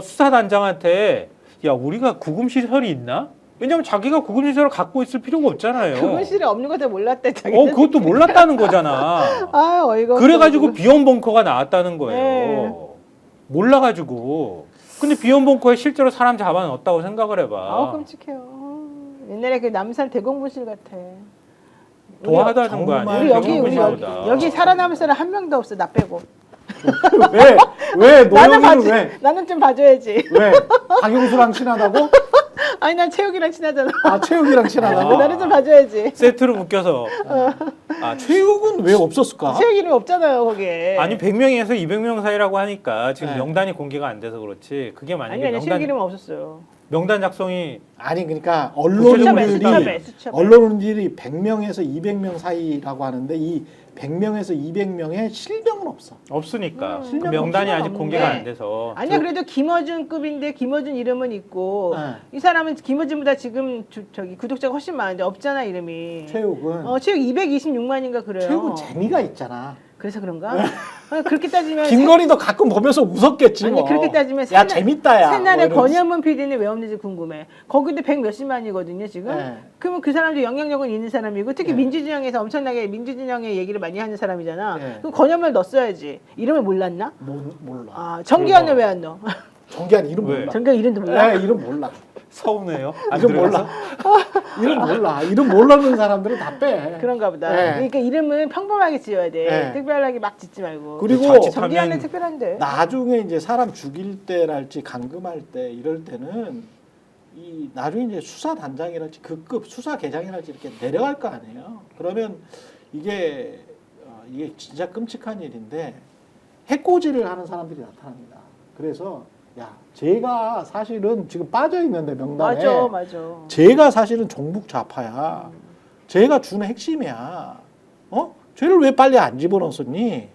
수사단장한테 야 우리가 구금시설이 있나? 왜냐면 자기가 구금시설을 갖고 있을 필요가 없잖아요. 구금실에 없는 것도 몰랐대. 자기는. 그것도 몰랐다는 거잖아. 아 어이가. 그래가지고 비형 벙커가 나왔다는 거예요. 네. 몰라가지고. 근데 비형 벙커에 실제로 사람 잡아넣었다고 생각을 해봐. 아 끔찍해요. 옛날에 그 남산 대공분실 같아. 도하다는 거 아니에요? 우리 대공분실보다. 여기 살아남을 사람 한 명도 없어. 나 빼고. 왜 나는 노영이는 봐지. 왜? 나는 좀 봐줘야지. 왜? 박영수랑 친하다고? 아니 난 체육이랑 친하잖아. 최욱이랑 친하다고? 나는 좀 봐줘야지. 세트로 묶여서. 최욱은 왜 없었을까? 체육 이름이 없잖아요 거기에. 아니 100명에서 200명 사이라고 하니까 지금 네. 명단이 공개가 안 돼서 그렇지. 그게 만약에 아니 체육 이름은 없었어요. 명단 작성이 아니 그러니까 수첩에. 언론인들이 100명에서 200명 사이라고 하는데 이 100명에서 200명의 실명은 없어. 없으니까 그 실명 명단이 없지만 아직 없는데. 공개가 안 돼서. 아니야 그래도 김어준급인데 김어준 이름은 있고 네. 이 사람은 김어준보다 지금 저기 구독자가 훨씬 많은데 없잖아 이름이. 최욱은 체육 226만인가 그래요. 최욱은 재미가 있잖아. 그래서 그런가? 그렇게 따지면 김건희도 가끔 보면서 웃었겠지. 아니 뭐. 그렇게 따지면 야 재밌다야. 새날에 뭐 이러면서. 권현문 PD는 왜 없는지 궁금해. 거기도 100 몇십만이거든요 지금. 네. 그러면 그 사람도 영향력은 있는 사람이고 특히 네. 민주진영에서 엄청나게 민주진영의 얘기를 많이 하는 사람이잖아. 네. 그럼 권현문을 넣었어야지. 이름을 몰랐나? 몰라. 아 정기환을 왜 안 넣어? 정기한 이름 왜? 몰라. 정기환 이름도 몰라? 네, 이름 몰라. 서운해요. 안 이름 들어가서? 몰라. 이름 몰라. 이름 모르는 사람들은 다 빼. 그런가 보다. 네. 그러니까 이름은 평범하게 지어야 돼. 네. 특별하게 막 짓지 말고. 그리고 자칫하면 정기환은 특별한데. 나중에 이제 사람 죽일 때랄지 감금할 때 이럴 때는 이 나중에 이제 수사 단장이랄지 그 급 수사 계장이랄지 이렇게 내려갈 거 아니에요. 그러면 이게 진짜 끔찍한 일인데 해코지를 하는 사람들이 나타납니다. 그래서 야, 제가 사실은 지금 빠져 있는데 명단에 맞아. 제가 사실은 종북 좌파야. 제가 주는 핵심이야. 쟤를 왜 빨리 안 집어넣었니?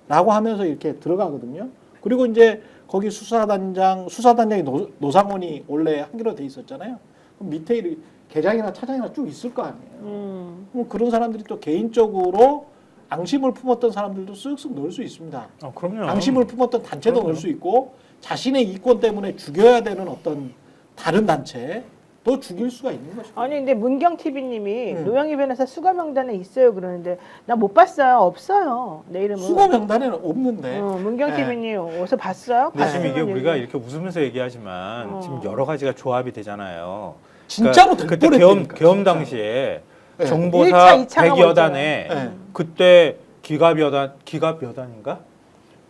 라고 하면서 이렇게 들어가거든요. 그리고 이제 거기 수사단장이 노상원이 원래 한기로 돼 있었잖아요. 그럼 밑에 계장이나 차장이나 쭉 있을 거 아니에요. 그럼 그런 사람들이 또 개인적으로 앙심을 품었던 사람들도 쓱쓱 넣을 수 있습니다. 그럼요. 앙심을 품었던 단체도 그럼요. 넣을 수 있고 자신의 이권 때문에 죽여야 되는 어떤 다른 단체도 죽일 수가 있는 것이죠. 아니 근데 문경 TV님이 노영희 변호사 수거 명단에 있어요 그러는데 나 못 봤어요. 없어요. 내 이름은. 수거 명단에는 없는데. 문경 TV님 어디서 봤어요? 근데 지금 봤으면 이게 우리가 얘기. 이렇게 웃으면서 얘기하지만 지금 여러 가지가 조합이 되잖아요. 진짜로 그때 될 계엄 뻔했다니까, 계엄 진짜. 당시에 네. 정보사 1차, 2차가 100여 단에 네. 그때 기갑여단인가?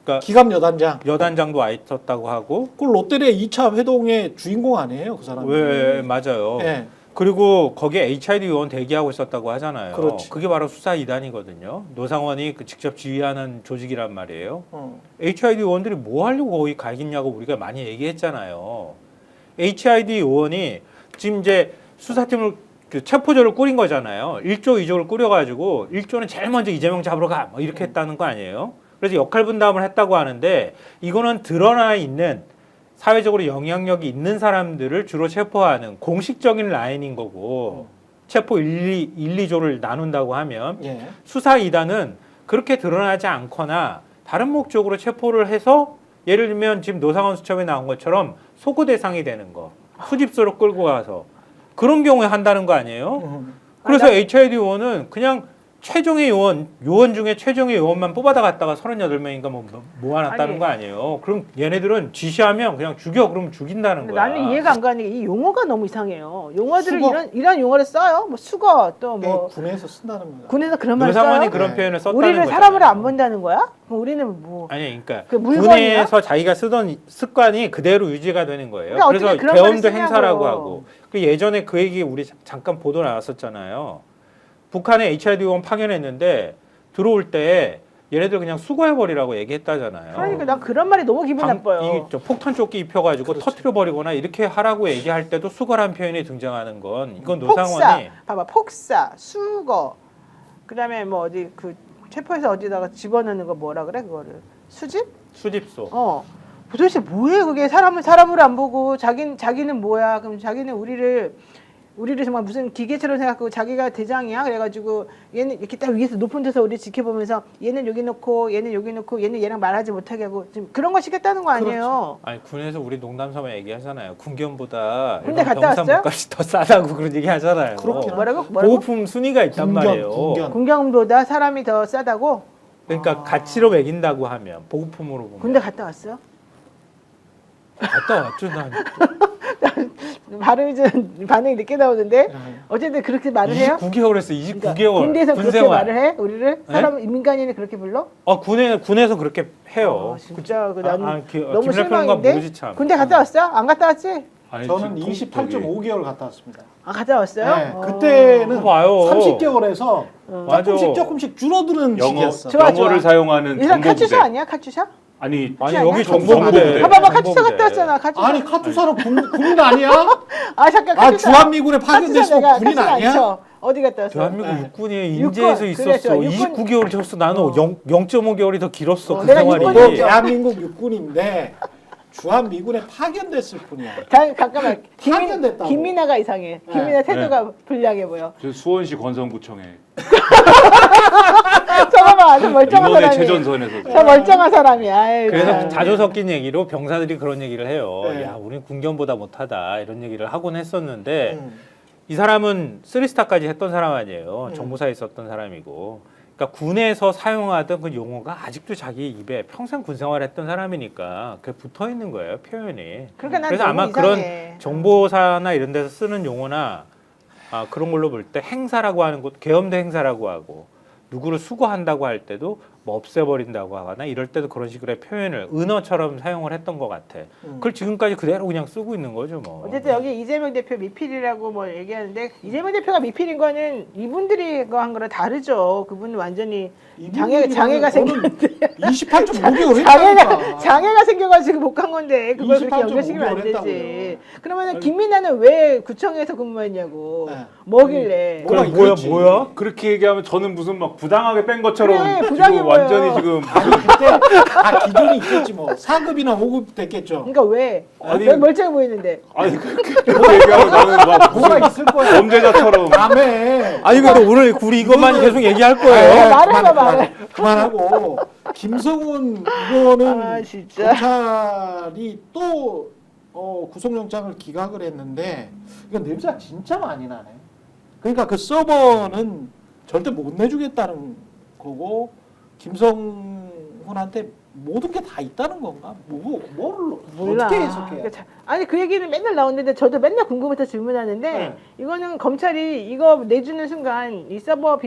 그러니까 기갑 여단장. 여단장도 와 있었다고 하고 그 롯데리아 2차 회동의 주인공 아니에요, 그 사람? 왜 맞아요. 네. 그리고 거기에 HID 의원 대기하고 있었다고 하잖아요. 그렇지. 그게 바로 수사 2단이거든요. 노상원이 직접 지휘하는 조직이란 말이에요. 어. HID 의원들이 뭐 하려고 거기 가 있냐고 우리가 많이 얘기했잖아요. HID 의원이 지금 이제 수사팀을 체포조를 꾸린 거잖아요. 1조, 2조를 꾸려가지고 1조는 제일 먼저 이재명 잡으러 가. 뭐 이렇게 했다는 거 아니에요. 그래서 역할 분담을 했다고 하는데 이거는 드러나 있는 사회적으로 영향력이 있는 사람들을 주로 체포하는 공식적인 라인인 거고 체포 1, 2조를 나눈다고 하면 예. 수사 2단은 그렇게 드러나지 않거나 다른 목적으로 체포를 해서 예를 들면 지금 노상원 수첩에 나온 것처럼 소구 대상이 되는 거 수집소로 끌고 가서 그런 경우에 한다는 거 아니에요? 그래서 HID 의원은 그냥 최종의 요원 중에 최종의 요원만 뽑아다 갔다가 38명인가 뭐 모아놨다는 아니. 거 아니에요? 그럼 얘네들은 지시하면 그냥 죽여 그러면 죽인다는 거야. 나는 이해가 안 가는 게 이 용어가 너무 이상해요. 용어들을 수거? 이런 용어를 써요. 뭐 수거 또 뭐 군에서 쓴다는 거다. 군에서 그런 말을 써요. 노상원이 그런 네. 표현을 썼다는 우리를 거잖아요. 사람으로 안 본다는 거야? 그럼 우리는 뭐 아니 그러니까 그 물건이야? 군에서 자기가 쓰던 습관이 그대로 유지가 되는 거예요. 그러니까 어떻게 그래서 그런 말을 계엄도 쓰냐고. 행사라고 하고 그 예전에 그 얘기 우리 잠깐 보도 나왔었잖아요. 북한에 HID 의원 파견했는데 들어올 때 얘네들 그냥 수거해버리라고 얘기했다잖아요. 그러니까 난 그런 말이 너무 기분 나빠요. 이게 저 폭탄 조끼 입혀가지고 그렇지. 터트려버리거나 이렇게 하라고 얘기할 때도 수거란 표현이 등장하는 건 이건 폭사, 노상원이 봐봐 폭사, 수거, 그다음에 뭐 어디 그 체포해서 어디다가 집어넣는 거 뭐라 그래 그거를 수집? 수집소. 도대체 뭐예요 그게 사람은 사람으로 안 보고 자기는 뭐야? 그럼 자기는 우리를 정말 무슨 기계처럼 생각하고 자기가 대장이야 그래가지고 얘는 이렇게 딱 위에서 높은 데서 우리 지켜보면서 얘는 여기 놓고 얘는 여기 놓고 얘는 얘랑 말하지 못하게 하고 지금 그런 거 시켰다는 거 아니에요? 아니 군에서 우리 농담삼아 얘기하잖아요. 군경보다 군대 일반 갔다 병사 왔어요? 물값이 더 싸다고 그런 얘기 하잖아요. 그렇긴 뭐라고? 보호품 순위가 있단 말이에요. 군경. 군경보다 사람이 더 싸다고? 그러니까 가치로 매긴다고 하면 보호품으로 보면 군대 갔다 왔어요? 갔다 왔죠. 난 반응이 늦게 나오는데 네. 어쨌든 그렇게 말을 해요? 29개월 했어. 29개월 그러니까 군대에서 그렇게 군생활. 말을 해? 우리를? 네? 사람 민간인이 그렇게 불러? 군에서 그렇게 해요. 진짜 그 나는 김 너무 대표가 실망인데? 모르지 참. 군대 갔다 왔어? 안 갔다 왔지? 아니, 저는 지금 28.5개월 갔다 왔습니다. 아 갔다 왔어요? 네, 그때는 그거 봐요. 30개월에서 맞아. 조금씩 줄어드는 영어 시기였어. 좋아, 영어를 좋아. 사용하는 일단 정보부대. 카투사 아니야? 카투사? 아니 아니 아니야? 여기 정보부대. 정보부대. 봐봐 카투사 정보부대. 갔다 왔잖아 카투사. 아니 카투사는 군인 아니야? 아 잠깐 아 카투사. 주한미군에 파견됐으면 카투사 군인 카투사 안 아니야? 쳐. 어디 갔다 왔어? 대한민국 네. 육군이 육군, 인제에서 그래, 있었어. 좋아. 육군. 29개월 쳤어. 나는 0.5개월이 더 길었어. 그 내가 생활이. 육군이었죠. 대한민국 육군인데 주한미군에 파견됐을 뿐이야. 잠깐만 파견됐다고. 김민아가 이상해. 김민아 태도가 불량해 보여. 저 수원시 건성구청에 저거 봐 아주 멀쩡한 이번에 사람이. 최전선에서 저 멀쩡한 사람이야. 아이, 그래서 참. 자주 섞인 얘기로 병사들이 그런 얘기를 해요. 네. 야, 우리는 군견보다 못하다 이런 얘기를 하곤 했었는데 음. 이 사람은 3스타까지 했던 사람 아니에요. 음. 정보사에 있었던 사람이고. 그러니까 군에서 사용하던 그 용어가 아직도 자기 입에 평생 군 생활했던 사람이니까 그게 붙어 있는 거예요, 표현이. 그러니까 난 그래서 너무 아마 그런 이상해. 정보사나 이런 데서 쓰는 용어나 그런 걸로 볼 때 행사라고 하는 것, 계엄대 행사라고 하고 누구를 수거한다고 할 때도 뭐 없애버린다고 하거나 이럴 때도 그런 식으로의 표현을 은어처럼 사용을 했던 것 같아. 그걸 지금까지 그대로 그냥 쓰고 있는 거죠 뭐. 어쨌든 여기 이재명 대표 미필이라고 뭐 얘기하는데 이재명 대표가 미필인 거는 이분들이 한 거랑 다르죠. 그분은 완전히 장애가 생겼는데 28.5개월 했다니까. 장애가 생겨가지고 못 간 건데 그걸 그렇게 28.5 연결시키면 안 개월 되지. 했다고요. 그러면 김민아는 왜 구청에서 근무했냐고. 네. 뭐길래. 뭐가 그럼 있겠지. 뭐야? 그렇게 얘기하면 저는 무슨 막 부당하게 뺀 것처럼 그래, 지금 부당해 보여요. 완전히 지금 아니 그때 기준이 있겠지 뭐 4급이나 5급 됐겠죠. 그러니까 왜? 아니, 왜 멀쩡해 보이는데? 아니 그렇게 얘기하면 나는 막 뭐가 무슨 있을 거야. 범죄자처럼 다음에 아니 근데 오늘 우리 이것만 계속 얘기할 거예요. 말을 해봐, 말을. 그만하고 김성훈 이거는 아, 진짜. 검찰이 또 구속영장을 기각을 했는데 이건 냄새가 진짜 많이 나네. 그러니까 그 서버는 절대 못 내주겠다는 거고 김성훈한테 모든 게 다 있다는 건가? 뭐를 몰라. 어떻게 해석해? 그러니까 아니 그 얘기는 맨날 나오는데 저도 맨날 궁금해서 질문하는데 네. 이거는 검찰이 이거 내주는 순간 이 서버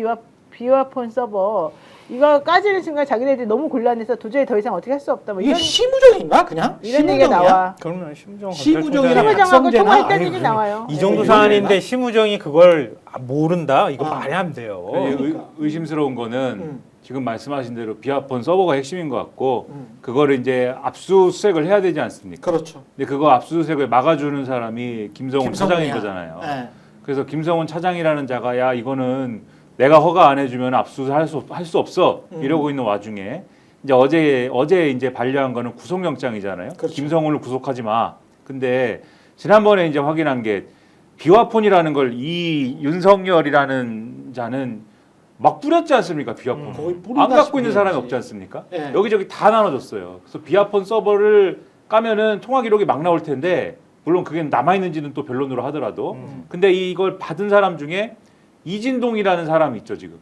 비화폰 서버 이거 까지는 순간 자기네들이 너무 곤란해서 도저히 더 이상 어떻게 할 수 없다 뭐 이게 이런 시무정인가 그냥? 이런 얘기가 시무정이야? 나와. 그러면 심정 시무정이랑 시무정하고 박성재나 통화했다는 아니, 얘기 나와요. 이 정도 네. 사안인데 심우정이 그걸 모른다? 이거 아. 말이 안 돼요. 그러니까. 의심스러운 거는 음. 지금 말씀하신 대로 비아폰 서버가 핵심인 것 같고 음. 그거를 이제 압수수색을 해야 되지 않습니까? 그렇죠. 근데 그거 압수수색을 막아주는 사람이 김성훈 차장인 김성훈이야. 거잖아요. 네. 그래서 김성훈 차장이라는 자가 야 이거는 내가 허가 안 해주면 압수할 수 없어 이러고 있는 와중에 이제 어제 이제 반려한 거는 구속영장이잖아요. 그렇죠. 김성훈을 구속하지 마. 근데 지난번에 이제 확인한 게 비화폰이라는 걸 이 윤석열이라는 자는 막 뿌렸지 않습니까? 비화폰. 거의 안 갖고 있는 뿌리다시피 사람이 했지. 없지 않습니까? 예. 여기저기 다 나눠줬어요. 그래서 비화폰 서버를 까면은 통화 기록이 막 나올 텐데 물론 그게 남아 있는지는 또 변론으로 하더라도 근데 이걸 받은 사람 중에 이진동이라는 사람이 있죠 지금.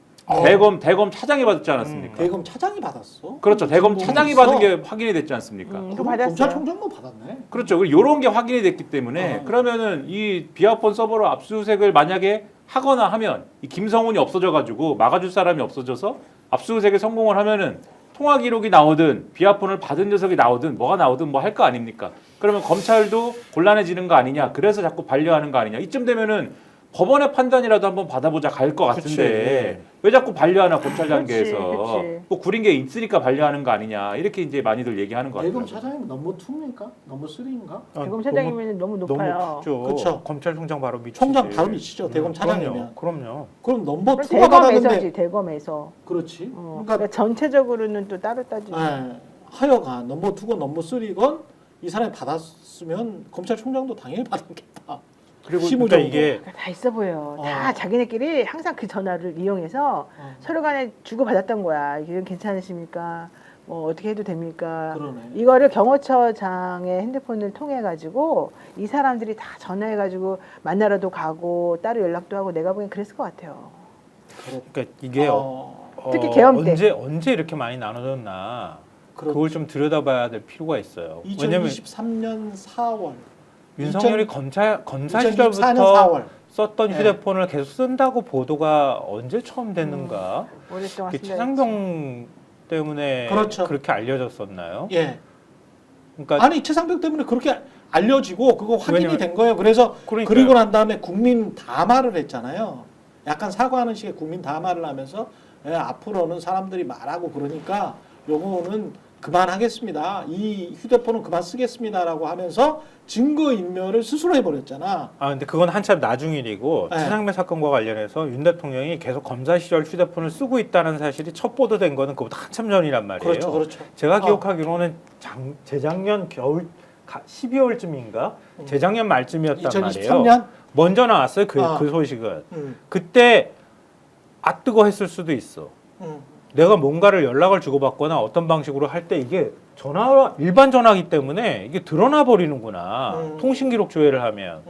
대검 차장이 받았지 않았습니까? 대검 차장이 받았어. 그렇죠. 대검 이진동이 차장이 있어. 받은 게 확인이 됐지 않습니까? 그거 그럼 받았어요. 검찰총장도 받았네. 그렇죠. 이런 게 확인이 됐기 때문에 그러면은 이 비화폰 서버로 압수수색을 만약에 하거나 하면 이 김성훈이 없어져가지고 막아줄 사람이 없어져서 압수수색에 성공을 하면은 통화 기록이 나오든 비화폰을 받은 녀석이 나오든 뭐가 나오든 뭐 할 거 아닙니까? 그러면 검찰도 곤란해지는 거 아니냐? 그래서 자꾸 반려하는 거 아니냐? 이쯤 되면은 법원의 판단이라도 한번 받아보자 갈 것 같은데 왜 자꾸 반려하나 검찰 단계에서 그치. 뭐 구린 게 있으니까 반려하는 거 아니냐 이렇게 이제 많이들 얘기하는 것 대검 같아요. 차장이 넘버 2입니까? 넘버 3인가? 대검 차장이면 너무 높아요. 너무 크죠. 그쵸. 검찰총장 바로 밑이지. 총장 바로 미치죠. 대검 차장이면. 그럼요. 그럼 넘버 그럼 2가 받았는데 대검에서지 대검에서. 그렇지. 그러니까 그러니까 전체적으로는 또 따로 따지죠. 하여간 넘버 2건 넘버 3건 이 사람이 받았으면 검찰총장도 당연히 받았겠다. 그리고 심우정 그러니까 이게 다 있어 보여. 다 자기네끼리 항상 그 전화를 이용해서 서로 간에 주고받았던 거야. 이게 괜찮으십니까? 뭐 어떻게 해도 됩니까? 그러네. 이거를 경호처장의 핸드폰을 통해 가지고 이 사람들이 다 전화해 가지고 만나러도 가고 따로 연락도 하고 내가 보기엔 그랬을 것 같아요. 그러니까 이게 특히 계엄 때. 언제 이렇게 많이 나눠졌나 그렇죠. 그걸 좀 들여다봐야 될 필요가 있어요. 왜냐면 2023년 4월 윤석열이 검사 2024년 시절부터 4월 썼던 네. 휴대폰을 계속 쓴다고 보도가 언제 처음 됐는가? 오랫동안 이게 쓴다 최상병 때문에 그렇죠. 그렇게 알려졌었나요? 예. 그러니까 아니 최상병 때문에 그렇게 알려지고 그거 확인이 왜냐면- 된 거예요. 그래서 그러니까요. 그리고 난 다음에 국민 담화를 했잖아요. 약간 사과하는 식의 국민 담화를 하면서 앞으로는 사람들이 말하고 그러니까 요거는 그만하겠습니다. 이 휴대폰은 그만 쓰겠습니다라고 하면서 증거인멸을 스스로 해버렸잖아. 근데 그건 한참 나중 일이고 네. 최상병 사건과 관련해서 윤 대통령이 계속 검사 시절 휴대폰을 쓰고 있다는 사실이 첫 보도된 거는 그보다 한참 전이란 말이에요. 그렇죠, 그렇죠. 제가 기억하기로는 재작년 겨울 12월쯤인가 재작년 말쯤이었단 말이에요. 2023년? 먼저 나왔어요 그 소식은. 그때 뜨거했을 수도 있어. 내가 뭔가를 연락을 주고받거나 어떤 방식으로 할 때 이게 일반 전화기 때문에 이게 드러나 버리는구나. 통신 기록 조회를 하면.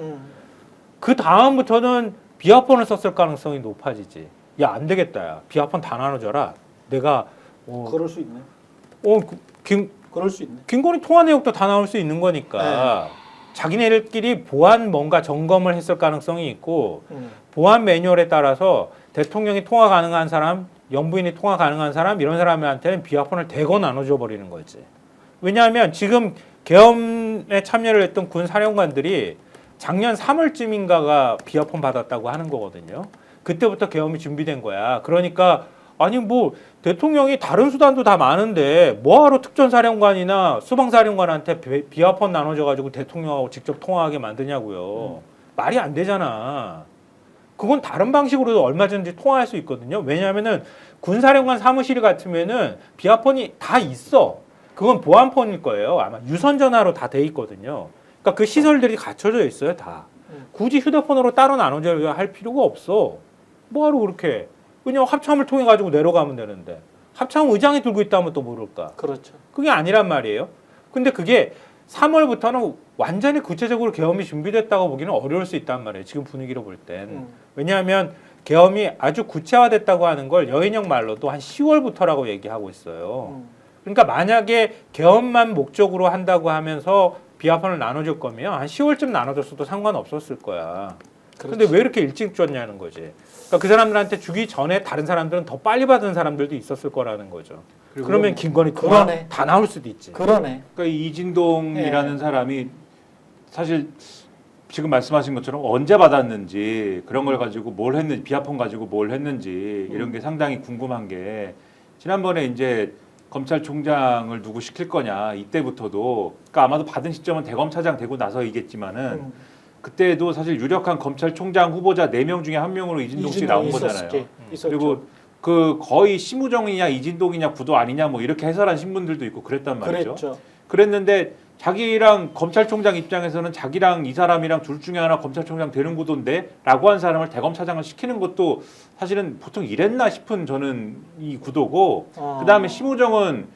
그 다음부터는 비화폰을 썼을 가능성이 높아지지. 야, 안 되겠다. 야. 비화폰 다 나눠줘라. 내가 그럴 수 있네. 그럴 수 있네. 김건희 통화 내역도 다 나올 수 있는 거니까 자기네들끼리 보안 뭔가 점검을 했을 가능성이 있고 보안 매뉴얼에 따라서 대통령이 통화 가능한 사람 영부인이 통화 가능한 사람 이런 사람한테는 비화폰을 대거 나눠줘 버리는 거지. 왜냐하면 지금 계엄에 참여를 했던 군 사령관들이 작년 3월쯤인가가 비화폰 받았다고 하는 거거든요. 그때부터 계엄이 준비된 거야. 그러니까 아니 뭐 대통령이 다른 수단도 다 많은데 뭐하러 특전사령관이나 수방사령관한테 비화폰 나눠줘 가지고 대통령하고 직접 통화하게 만드냐고요. 말이 안 되잖아. 그건 다른 방식으로도 얼마든지 통화할 수 있거든요. 왜냐하면은 군사령관 사무실 같으면은 비화폰이 다 있어. 그건 보안폰일 거예요. 아마 유선 전화로 다 돼 있거든요. 그러니까 그 시설들이 갖춰져 있어요, 다. 굳이 휴대폰으로 따로 나눠줘야 할 필요가 없어. 뭐하러 그렇게? 그냥 합참을 통해 가지고 내려가면 되는데. 합참 의장이 들고 있다면 또 모를까? 그렇죠. 그게 아니란 말이에요. 근데 그게 3월부터는 완전히 구체적으로 계엄이 준비됐다고 보기는 어려울 수 있단 말이에요. 지금 분위기로 볼 땐. 왜냐하면 계엄이 아주 구체화됐다고 하는 걸 여인영 말로도 한 10월부터라고 얘기하고 있어요. 그러니까 만약에 계엄만 목적으로 한다고 하면서 비화폰을 나눠줄 거면 한 10월쯤 나눠줬어도 상관없었을 거야. 근데 왜 이렇게 일찍 줬냐는 거지. 그러니까 그 사람들한테 주기 전에 다른 사람들은 더 빨리 받은 사람들도 있었을 거라는 거죠. 그러면 김건희 통화 다 나올 수도 있지. 그러네. 그러니까 이진동이라는 사람이 사실 지금 말씀하신 것처럼 언제 받았는지 그런 걸 가지고 뭘 했는지 비화폰 가지고 뭘 했는지 이런 게 상당히 궁금한 게 지난번에 이제 검찰총장을 누구 시킬 거냐 이때부터도 그러니까 아마도 받은 시점은 대검차장 되고 나서이겠지만은 그때도 사실 유력한 검찰총장 후보자 4명 중에 1명으로 이진동 씨 나온 거잖아요. 그리고 그 거의 심우정이냐 이진동이냐 구도 아니냐 뭐 이렇게 해설한 신문들도 있고 그랬단 말이죠. 그랬죠. 그랬는데 자기랑 검찰총장 입장에서는 자기랑 이 사람이랑 둘 중에 하나 검찰총장 되는 구도인데 라고 한 사람을 대검차장을 시키는 것도 사실은 보통 이랬나 싶은 저는 이 구도고 그다음에 심우정은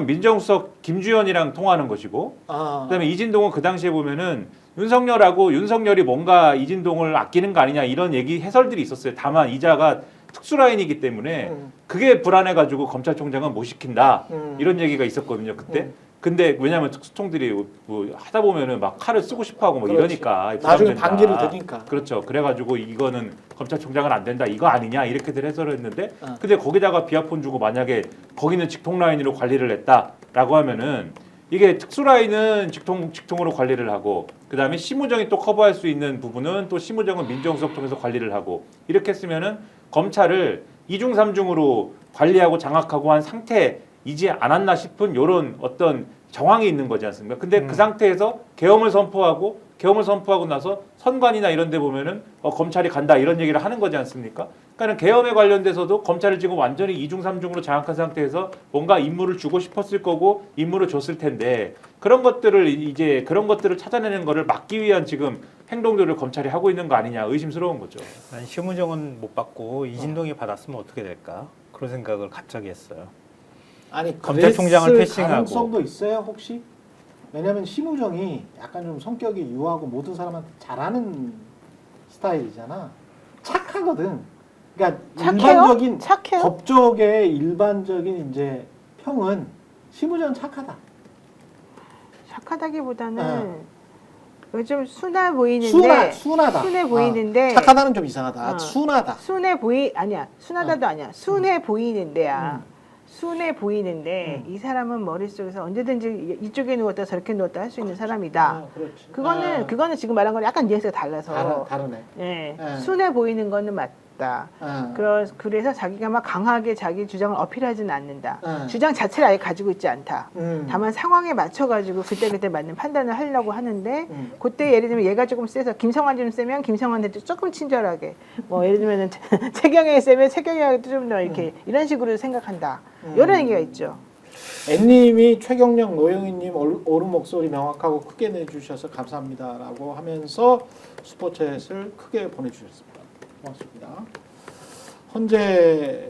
민정수석 김주현이랑 통화하는 것이고 그다음에 이진동은 그 당시에 보면은 윤석열이 뭔가 이진동을 아끼는 거 아니냐 이런 얘기 해설들이 있었어요. 다만 이자가 특수 라인이기 때문에 그게 불안해가지고 검찰총장은 못 시킨다 이런 얘기가 있었거든요 그때. 근데 왜냐하면 특수통들이 뭐 하다 보면은 막 칼을 쓰고 싶어하고 뭐 이러니까 나중에 반기를 드니까. 그렇죠. 그래가지고 이거는 검찰총장은 안 된다 이거 아니냐 이렇게들 해설을 했는데 근데 거기다가 비화폰 주고 만약에 거기는 직통 라인으로 관리를 했다라고 하면은 이게 특수 라인은 직통으로 관리를 하고 그다음에 심우정이 또 커버할 수 있는 부분은 또 심우정은 민정수석 통해서 관리를 하고 이렇게 했으면은 검찰을 2중 3중으로 관리하고 장악하고 한 상태이지 않았나 싶은 이런 어떤 정황이 있는 거지 않습니까? 근데 그 상태에서 계엄을 선포하고 나서 선관이나 이런 데 보면은 검찰이 간다 이런 얘기를 하는 거지 않습니까? 그러니까 계엄에 관련돼서도 검찰을 지금 완전히 2중 3중으로 장악한 상태에서 뭔가 임무를 주고 싶었을 거고 임무를 줬을 텐데 그런 것들을 찾아내는 거를 막기 위한 지금 행동들을 검찰이 하고 있는 거 아니냐 의심스러운 거죠. 난 심우정은 못 받고 이진동이 받았으면 어떻게 될까? 그런 생각을 갑자기 했어요. 아니 검찰총장을 패싱하고 가능성도 있어요 혹시? 왜냐하면 심우정이 약간 좀 성격이 유하고 모든 사람한테 잘하는 스타일이잖아. 착하거든. 그러니까 일반적인 착해요? 법조계의 일반적인 이제 평은 심우정 착하다. 착하다기보다는 좀 순해 보이는데 순하다. 순해 보이는데 착하다는 좀 이상하다. 순하다. 순하다도 아니야. 순해 보이는데야. 순해 보이는데 이 사람은 머릿속에서 언제든지 이쪽에 누웠다 저렇게 누웠다 할 수 있는 사람이다. 그거는 지금 말한 거랑 약간 뉘앙스가 달라서 다르네. 예, 순해 보이는 거는 맞다. 그래서 자기가 막 강하게 자기 주장을 어필하지는 않는다. 주장 자체를 아예 가지고 있지 않다. 다만 상황에 맞춰가지고 그때 맞는 판단을 하려고 하는데 그때 예를 들면 얘가 조금 세서 김성환이 좀 세면 김성환한테 조금 친절하게 뭐 예를 들면 최경영이 세면 최경영한테 좀 더 이렇게 이런 식으로 생각한다. 이런 얘기가 있죠. N님이 최경영 노영희님 옳은 목소리 명확하고 크게 내주셔서 감사합니다라고 하면서 슈퍼챗을 크게 보내주셨습니다. 고맙습니다. 현재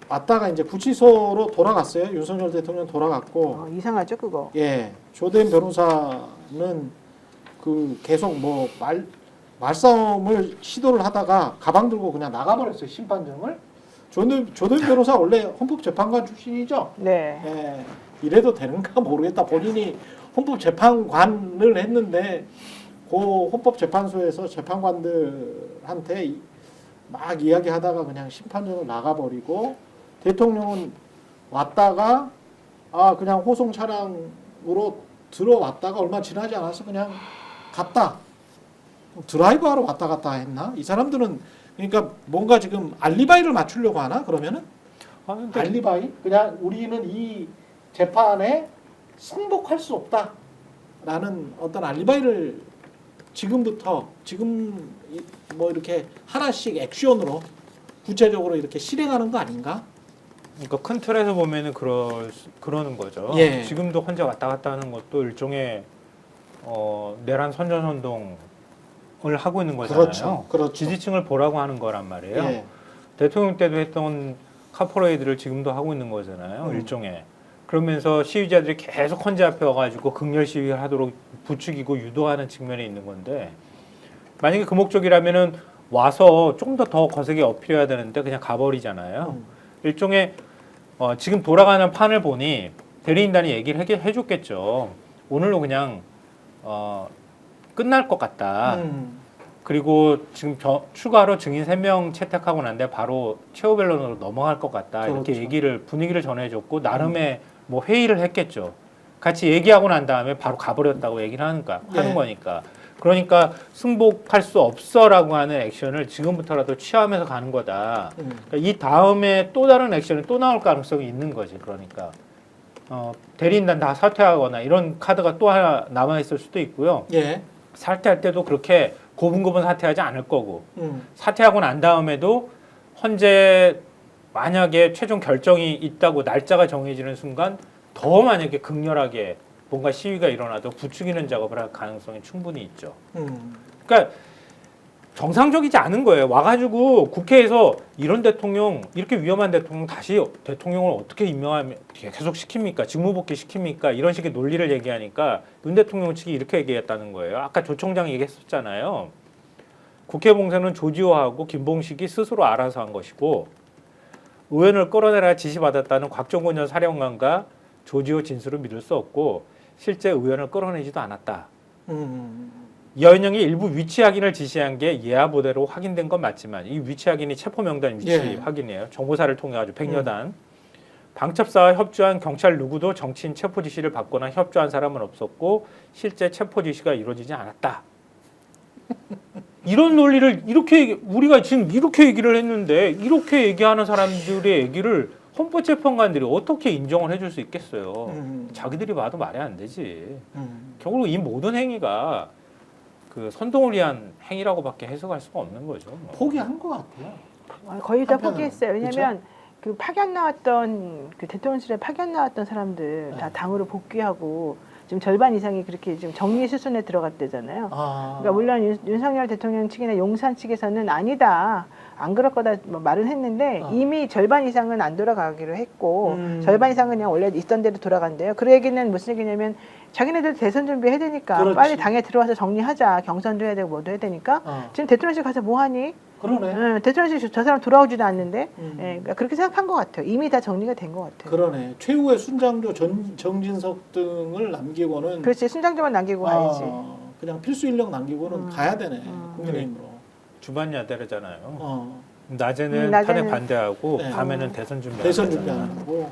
왔다가 이제 구치소로 돌아갔어요. 윤석열 대통령 돌아갔고. 이상하죠 그거. 예, 조된 변호사는 그 계속 뭐 말싸움을 시도를 하다가 가방 들고 그냥 나가버렸어요. 심판정을. 조된 변호사 원래 헌법재판관 출신이죠. 네. 예, 이래도 되는가 모르겠다. 본인이 헌법재판관을 했는데 그 헌법재판소에서 재판관들한테 막 이야기하다가 그냥 심판전으로 나가버리고 대통령은 왔다가 그냥 호송 차량으로 들어왔다가 얼마 지나지 않아서 그냥 갔다. 드라이브하러 왔다 갔다 했나? 이 사람들은 그러니까 뭔가 지금 알리바이를 맞추려고 하나? 그러면은 근데 알리바이? 그냥 우리는 이 재판에 승복할 수 없다라는 어떤 알리바이를 지금 뭐 이렇게 하나씩 액션으로 구체적으로 이렇게 실행하는 거 아닌가? 그러니까 큰 틀에서 보면은 그러는 거죠. 예. 지금도 혼자 왔다 갔다 하는 것도 일종의 내란 선전선동을 하고 있는 거잖아요. 그렇죠. 지지층을 보라고 하는 거란 말이에요. 예. 대통령 때도 했던 카퍼레이드를 지금도 하고 있는 거잖아요. 일종의. 그러면서 시위자들이 계속 헌재 앞에 와가지고 극렬 시위를 하도록 부추기고 유도하는 측면이 있는 건데 만약에 그 목적이라면은 와서 조금 더 거세게 어필해야 되는데 그냥 가버리잖아요. 일종의 지금 돌아가는 판을 보니 대리인단이 얘기를 해줬겠죠. 오늘로 그냥 끝날 것 같다. 그리고 지금 추가로 증인 3명 채택하고 난데 바로 최후 변론으로 넘어갈 것 같다. 그렇죠. 이렇게 분위기를 전해줬고 나름의 뭐 회의를 했겠죠. 같이 얘기하고 난 다음에 바로 가버렸다고 얘기를 하는 예. 거니까. 그러니까 승복할 수 없어라고 하는 액션을 지금부터라도 취하면서 가는 거다. 그러니까 이 다음에 또 다른 액션이 또 나올 가능성이 있는 거지. 그러니까 대리인단 다 사퇴하거나 이런 카드가 또 하나 남아 있을 수도 있고요. 예. 사퇴할 때도 그렇게 고분고분 사퇴하지 않을 거고 사퇴하고 난 다음에도 헌재 만약에 최종 결정이 있다고 날짜가 정해지는 순간 더 만약에 극렬하게 뭔가 시위가 일어나도 부추기는 작업을 할 가능성이 충분히 있죠. 그러니까 정상적이지 않은 거예요. 와가지고 국회에서 이런 대통령, 이렇게 위험한 대통령 다시 대통령을 어떻게 임명하면 계속 시킵니까? 직무복귀 시킵니까? 이런 식의 논리를 얘기하니까 윤 대통령 측이 이렇게 얘기했다는 거예요. 아까 조 총장이 얘기했었잖아요. 국회 봉쇄는 조지호하고 김봉식이 스스로 알아서 한 것이고 의원을 끌어내라 지시받았다는 곽종건 전 사령관과 조지호 진술을 믿을 수 없고 실제 의원을 끌어내지도 않았다. 여인영이 일부 위치 확인을 지시한 게 예하보대로 확인된 건 맞지만 이 위치 확인이 체포 명단 위치 예. 확인이에요. 정보사를 통해 가지고 백여단 방첩사와 협조한 경찰 누구도 정치인 체포 지시를 받거나 협조한 사람은 없었고 실제 체포 지시가 이루어지지 않았다. 이런 논리를 이렇게 우리가 지금 이렇게 얘기를 했는데 이렇게 얘기하는 사람들의 얘기를 헌법재판관들이 어떻게 인정을 해줄 수 있겠어요. 자기들이 봐도 말이 안 되지. 결국 이 모든 행위가 그 선동을 위한 행위라고밖에 해석할 수가 없는 거죠. 뭐. 포기한 것 같아요. 거의 다 한편으로. 포기했어요. 왜냐하면 그 파견 나왔던 그 대통령실에 파견 나왔던 사람들 다 당으로 복귀하고 지금 절반 이상이 그렇게 지금 정리 수순에 들어갔대잖아요. 그러니까 물론 윤석열 대통령 측이나 용산 측에서는 아니다, 안 그럴 거다 뭐 말은 했는데 이미 절반 이상은 안 돌아가기로 했고 절반 이상은 그냥 원래 있던 대로 돌아간대요. 그 얘기는 무슨 얘기냐면 자기네들 대선 준비해야 되니까 그렇지. 빨리 당에 들어와서 정리하자. 경선도 해야 되고 뭐도 해야 되니까 지금 대통령실 가서 뭐 하니? 그러네. 대통령실 저 사람 돌아오지도 않는데 그러니까 그렇게 생각한 것 같아요. 이미 다 정리가 된 것 같아요. 그러네. 최후의 순장조 정진석 등을 남기고는 그렇지. 순장조만 남기고 가야지. 그냥 필수 인력 남기고는 가야 되네. 국민의힘으로. 주반 야대잖아요. 어. 낮에는 낮에는 탄핵 반대하고 네. 밤에는 대선 준비. 대선 준비하는 거고.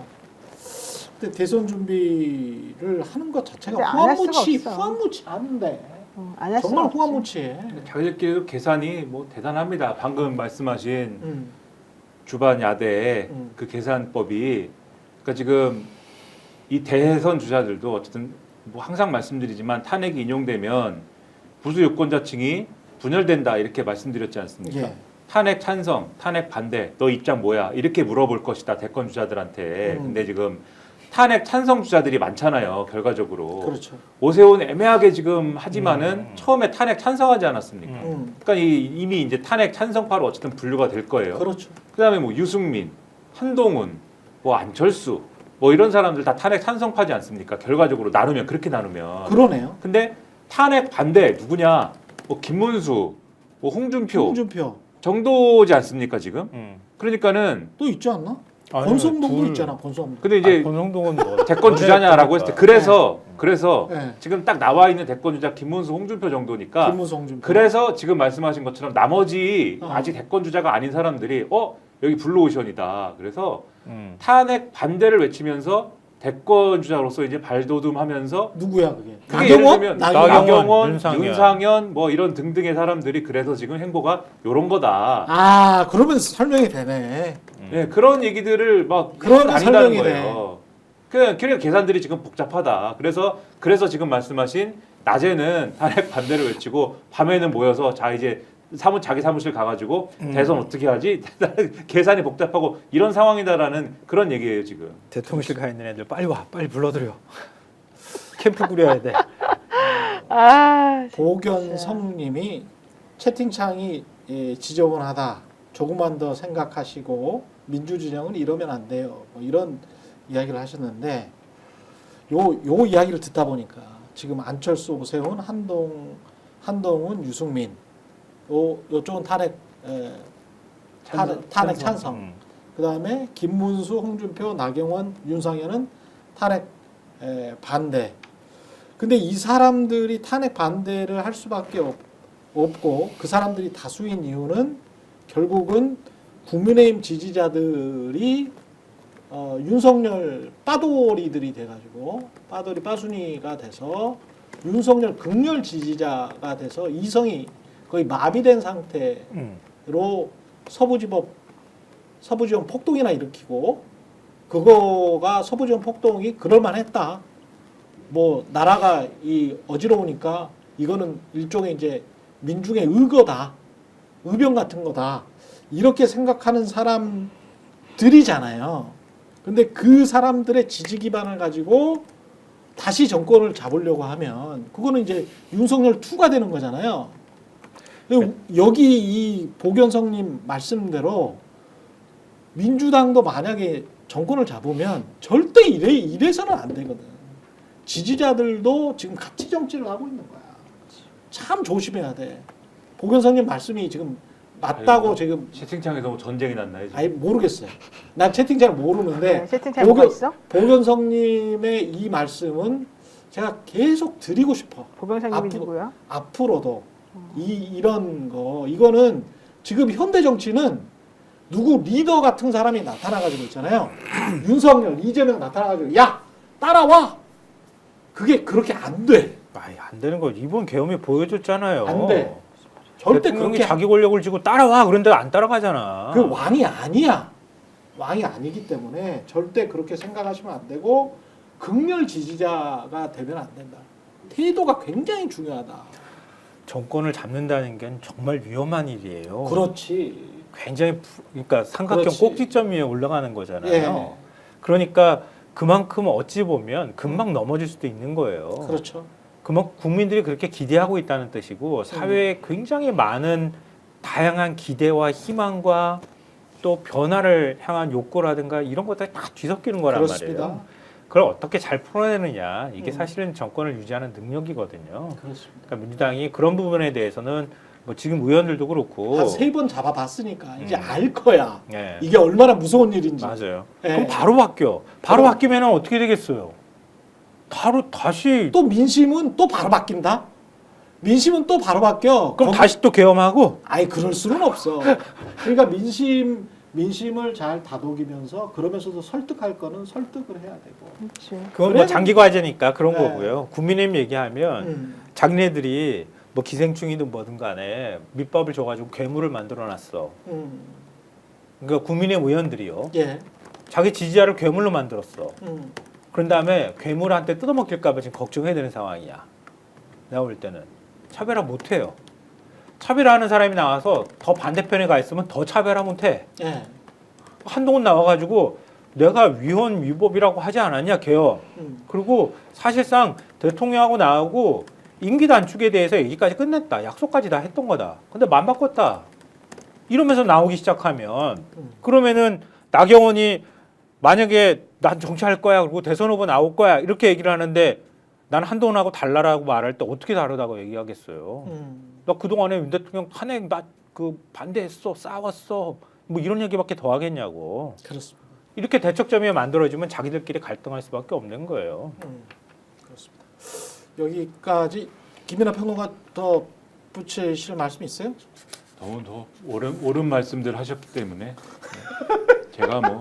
근데 대선 준비를 하는 것 근데 자체가 안할 수가 없어. 후한무치 않은데. 안 할 수가 정말 없지. 후한무치해. 자기들끼리 계산이 뭐 대단합니다. 방금 말씀하신 주반 야대의 그 계산법이 그러니까 지금 이 대선 주자들도 어쨌든 뭐 항상 말씀드리지만 탄핵이 인용되면 보수 유권자층이 분열된다 이렇게 말씀드렸지 않습니까? 예. 탄핵 찬성, 탄핵 반대, 너 입장 뭐야? 이렇게 물어볼 것이다 대권 주자들한테. 근데 지금 탄핵 찬성 주자들이 많잖아요. 결과적으로. 그렇죠. 오세훈 애매하게 지금 하지만은 처음에 탄핵 찬성하지 않았습니까? 그러니까 이미 이제 탄핵 찬성파로 어쨌든 분류가 될 거예요. 그렇죠. 그다음에 뭐 유승민, 한동훈, 뭐 안철수, 뭐 이런 사람들 다 탄핵 찬성파지 않습니까? 결과적으로 나누면 그렇게 나누면. 그러네요. 근데 탄핵 반대 누구냐? 뭐 김문수, 뭐 홍준표 홍준표 정도지 않습니까 지금? 음. 그러니까는 또 있지 않나? 아니, 권성동도 둘- 있잖아. 권성동. 근데 이제 권성동은 뭐 대권 주자냐라고 했을 때 그래서 네. 지금 딱 나와 있는 대권 주자 김문수, 홍준표 정도니까 김무성 좀. 그래서 지금 말씀하신 것처럼 나머지 어. 아직 대권 주자가 아닌 사람들이 여기 블루오션이다. 그래서 음. 탄핵 반대를 외치면서 대권 주자로서 이제 발돋움하면서 누구야 그게? 그게 예를 나경원? 들면 나경원, 나경원, 윤상현. 윤상현 뭐 이런 등등의 사람들이 그래서 지금 행보가 요런 거다. 아 그러면 설명이 되네. 예, 그런 얘기들을 막 그러면 아니다는 설명이 거예요. 그러니까 계산들이 지금 복잡하다. 그래서 지금 말씀하신 낮에는 탄핵 반대를 외치고 밤에는 모여서 자 이제 자기 사무실 가가지고 대선 어떻게 하지? 계산이 복잡하고 이런 상황이다라는 그런 얘기예요 지금. 대통령실 가 있는 애들 빨리 와, 빨리 불러들여. 캠프 꾸려야 돼. 아, 보견성님이 채팅창이 지저분하다. 조금만 더 생각하시고 민주진영은 이러면 안 돼요. 뭐 이런 이야기를 하셨는데 요 이야기를 듣다 보니까 지금 안철수, 오세훈, 한동훈, 유승민 요쪽은 탄핵 찬성. 그다음에 김문수, 홍준표, 나경원, 윤상현은 탄핵 반대. 근데 이 사람들이 탄핵 반대를 할 수밖에 없고 그 사람들이 다수인 이유는 결국은 국민의힘 지지자들이 윤석열 빠돌이들이 돼가지고 빠순이가 돼서 윤석열 극렬 지지자가 돼서 이성이 거의 마비된 상태로 서부지원 폭동이나 일으키고 그거가 서부지원 폭동이 그럴만했다. 뭐 나라가 어지러우니까 이거는 일종의 이제 민중의 의거다. 의병 같은 거다. 이렇게 생각하는 사람들이잖아요. 근데 그 사람들의 지지 기반을 가지고 다시 정권을 잡으려고 하면 그거는 이제 윤석열 2가 되는 거잖아요. 여기 이 보견성님 말씀대로 민주당도 만약에 정권을 잡으면 절대 이래서는 안 되거든. 지지자들도 지금 가치 정치를 하고 있는 거야. 참 조심해야 돼. 보견성님 말씀이 지금 맞다고 지금 채팅창에서 뭐 전쟁이 났나요? 지금? 아니 모르겠어요. 난 채팅 잘 모르는데 채팅창에 뭐가 있어? 보견성님의 이 말씀은 제가 계속 드리고 싶어. 보병사님이 누구야? 앞으로도 이런 거 이거는 지금 현대 정치는 누구 리더 같은 사람이 나타나가지고 있잖아요. 윤석열, 이재명 나타나가지고 야 따라와. 그게 그렇게 안 돼. 아이, 안 되는 거 이번 계엄이 보여줬잖아요. 안 돼. 절대 대통령이 그렇게 자기 권력을 쥐고 따라와 그런데 안 따라가잖아. 그 왕이 아니야. 왕이 아니기 때문에 절대 그렇게 생각하시면 안 되고 극렬 지지자가 되면 안 된다. 태도가 굉장히 중요하다. 정권을 잡는다는 게 정말 위험한 일이에요. 그렇지. 굉장히 그러니까 삼각형 그렇지. 꼭지점 위에 올라가는 거잖아요. 예. 그러니까 그만큼 어찌 보면 금방 넘어질 수도 있는 거예요. 그렇죠. 그만큼 국민들이 그렇게 기대하고 있다는 뜻이고 사회에 굉장히 많은 다양한 기대와 희망과 또 변화를 향한 욕구라든가 이런 것들이 다 뒤섞이는 거란 그렇습니다. 말이에요. 그걸 어떻게 잘 풀어내느냐 이게 음. 사실은 정권을 유지하는 능력이거든요. 그렇습니다. 그러니까 민주당이 그런 부분에 대해서는 뭐 지금 의원들도 그렇고 한 3번 잡아봤으니까 이제 음. 알 거야. 예. 이게 얼마나 무서운 일인지. 맞아요. 예. 그럼 바로 바뀌어. 바로 그럼. 바뀌면 어떻게 되겠어요? 바로 다시 또 민심은 또 바로 바뀐다. 민심은 또 바로 바뀌어. 그럼 다시 또 계엄하고 아이 그럴 수는 없어. 그러니까 민심을 잘 다독이면서 그러면서도 설득할 거는 설득을 해야 되고. 그렇지. 그건 뭐 그래도- 장기 과제니까 그런 네. 거고요. 국민의힘 얘기하면 자기네들이 뭐 기생충이든 뭐든 간에 밑밥을 줘가지고 괴물을 만들어놨어. 그러니까 국민의힘 의원들이요. 예. 자기 지지자를 괴물로 만들었어. 음. 그런 다음에 괴물한테 뜯어먹힐까봐 지금 걱정해야 되는 상황이야. 내가 볼 때는 차별화 못해요. 차별화하는 사람이 나와서 더 반대편에 가 있으면 더 차별화 못해. 예. 한동훈 나와가지고 내가 위헌 위법이라고 하지 않았냐 개혁. 그리고 사실상 대통령하고 나하고 임기 단축에 대해서 얘기까지 끝냈다. 약속까지 다 했던 거다. 근데 맘 바꿨다. 이러면서 나오기 시작하면 그러면은 나경원이 만약에 난 정치할 거야 그리고 대선 후보 나올 거야 이렇게 얘기를 하는데 난 한동훈하고 달라라고 말할 때 어떻게 다르다고 얘기하겠어요. 나 그동안에 윤 대통령 탄핵 나 그 반대했어 싸웠어 뭐 이런 얘기밖에 더 하겠냐고. 그렇습니다. 이렇게 대척점이 만들어지면 자기들끼리 갈등할 수밖에 없는 거예요. 그렇습니다. 여기까지 김이나 평론가 더 붙이실 말씀 있어요? 너무 더 옳은 말씀들 하셨기 때문에 제가 뭐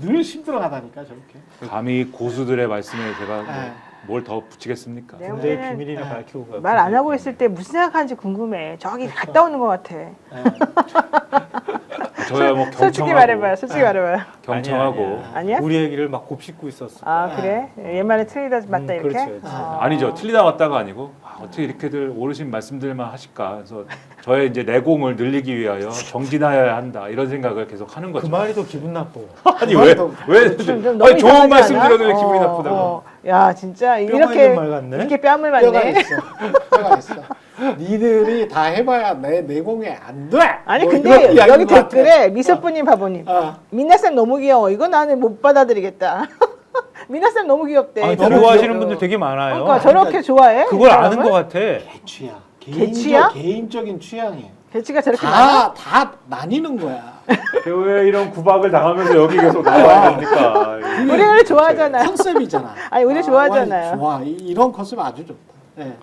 늘 힘들어하다니까 저렇게. 감히 고수들의 말씀에 제가 네. 뭘 더 붙이겠습니까? 네. 군대의 오늘은 비밀이나 밝히고 가요. 말 안 하고 있을 때 무슨 생각하는지 궁금해. 저기 갔다 오는 것 같아. 네. 저야 뭐 솔직히 말해봐요. 솔직히 말해봐요. 경청하고 아니야? 우리 얘기를 막 곱씹고 있었어. 아 그래? 얘만에 틀리다 맞다 이렇게? 그렇죠. 아니죠. 틀리다 맞다가 아니고 어떻게 이렇게들 옳으신 말씀들만 하실까. 그래서 저의 이제 내공을 늘리기 위하여 정진하여야 한다 이런 생각을 계속 하는 그 거죠. 말이 더 기분 나빠. 아니 좀 너무 아니 좋은 이상하지 말씀 않아? 드려도 왜 기분이 나쁘다고? 야 진짜 뼈가 이렇게 있는 말 같네. 이렇게 뺨을 뼈가 맞네. 있어. 뼈가 있어. 니들이 다 해봐야 내 내공이 안 돼. 아니 뭐 근데 이런 이야기인 여기 것 같아. 댓글에 미소뿌님 바보님 아, 민나쌤 너무 귀여워. 이거 나는 못 받아들이겠다. 민나쌤 너무 귀엽대. 아니, 너무 좋아하시는 귀여워요. 분들 되게 많아요. 그러니까 저렇게 좋아해? 그걸 이 아는 사람을? 것 같아. 개취야. 개취야? 개인적인 취향이에요. 개치가 저렇게 많아? 다 나뉘는 거야. 왜 이런 구박을 당하면서 여기 계속 나와야 됩니까? 우리를 좋아하잖아요. 컨셉이잖아. 아니, 우리 좋아하잖아요. 좋아. 이런 컨셉 아주 좋다. 네.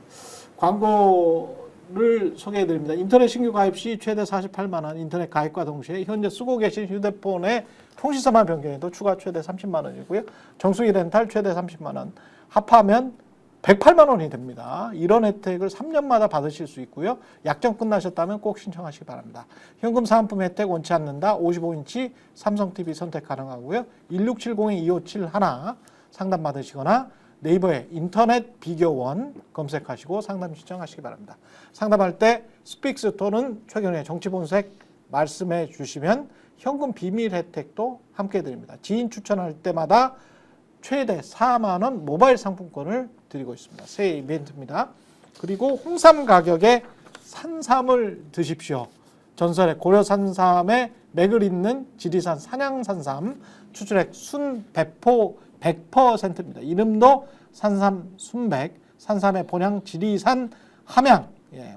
광고를 소개해드립니다. 인터넷 신규 가입 시 최대 48만 원, 인터넷 가입과 동시에 현재 쓰고 계신 휴대폰의 통신사만 변경해도 추가 최대 30만 원이고요. 정수기 렌탈 최대 30만 원, 합하면 108만 원이 됩니다. 이런 혜택을 3년마다 받으실 수 있고요. 약정 끝나셨다면 꼭 신청하시기 바랍니다. 현금 사은품 혜택 원치 않는다. 55인치 삼성 TV 선택 가능하고요. 1670-2571 상담 받으시거나 네이버에 인터넷 비교원 검색하시고 상담 신청하시기 바랍니다. 상담할 때 스픽스 또는 최경영의 정치본색 말씀해 주시면 현금 비밀 혜택도 함께 드립니다. 지인 추천할 때마다 최대 4만 원 모바일 상품권을 드리고 있습니다. 새 이벤트입니다. 그리고 홍삼 가격에 산삼을 드십시오. 전설의 고려 산삼에 맥을 잇는 지리산 산양산삼 추출액 순 100%입니다. 이름도 산삼 순백, 산삼의 본향 지리산 함양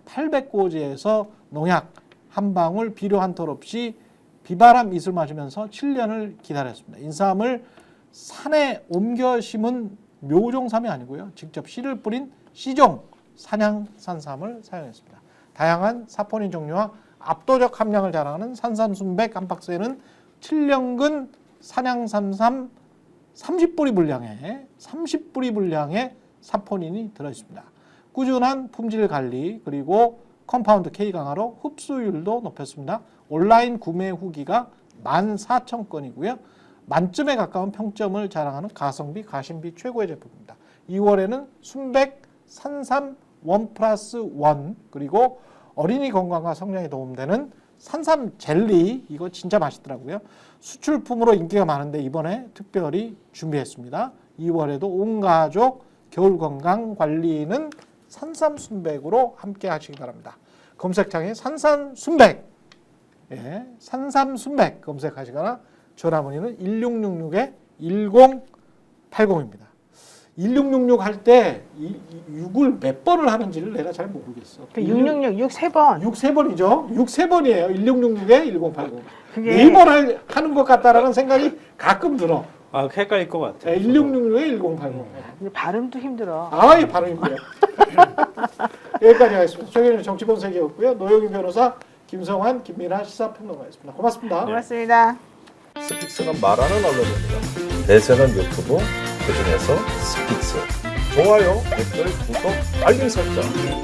800고지에서 농약 한 방울 비료 한 톨 없이 비바람 이슬 맞으면서 7년을 기다렸습니다. 인삼을 산에 옮겨 심은 묘종삼이 아니고요. 직접 씨를 뿌린 씨종 산양산삼을 사용했습니다. 다양한 사포닌 종류와 압도적 함량을 자랑하는 산삼 순백 한 박스에는 7년근 산양산삼 30뿌리 분량의 사포닌이 들어있습니다. 꾸준한 품질 관리 그리고 컴파운드 K 강화로 흡수율도 높였습니다. 온라인 구매 후기가 14,000건이고요. 만점에 가까운 평점을 자랑하는 가성비, 가심비 최고의 제품입니다. 2월에는 순백, 산삼 1+1 그리고 어린이 건강과 성장에 도움되는 산삼 젤리 이거 진짜 맛있더라고요. 수출품으로 인기가 많은데 이번에 특별히 준비했습니다. 2월에도 온 가족 겨울 건강 관리는 산삼 순백으로 함께 하시기 바랍니다. 검색창에 산삼 순백, 산삼 순백 검색하시거나 전화 문의는 1666-1080입니다. 1666 할 때 6을 몇 번을 하는지를 내가 잘 모르겠어. 666, 6 3번. 6 3번이죠. 6 3번이에요. 1666-1080. 그게 4번 하는 것 같다라는 생각이 가끔 들어. 아, 헷갈릴 것 같아. 1666-1080. 근데 발음도 힘들어. 아예 발음이 그래요. 여기까지 하겠습니다. 최근에 정치본색이었고요. 노영희 변호사, 김성환, 김민아 시사평론가였습니다. 고맙습니다. 고맙습니다. 스픽스는 말하는 언론입니다. 대세는 유튜브, 그중에서 스픽스. 좋아요, 댓글, 구독, 알림 설정.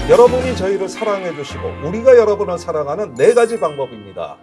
여러분이 저희를 사랑해 주시고 우리가 여러분을 사랑하는 4가지 방법입니다.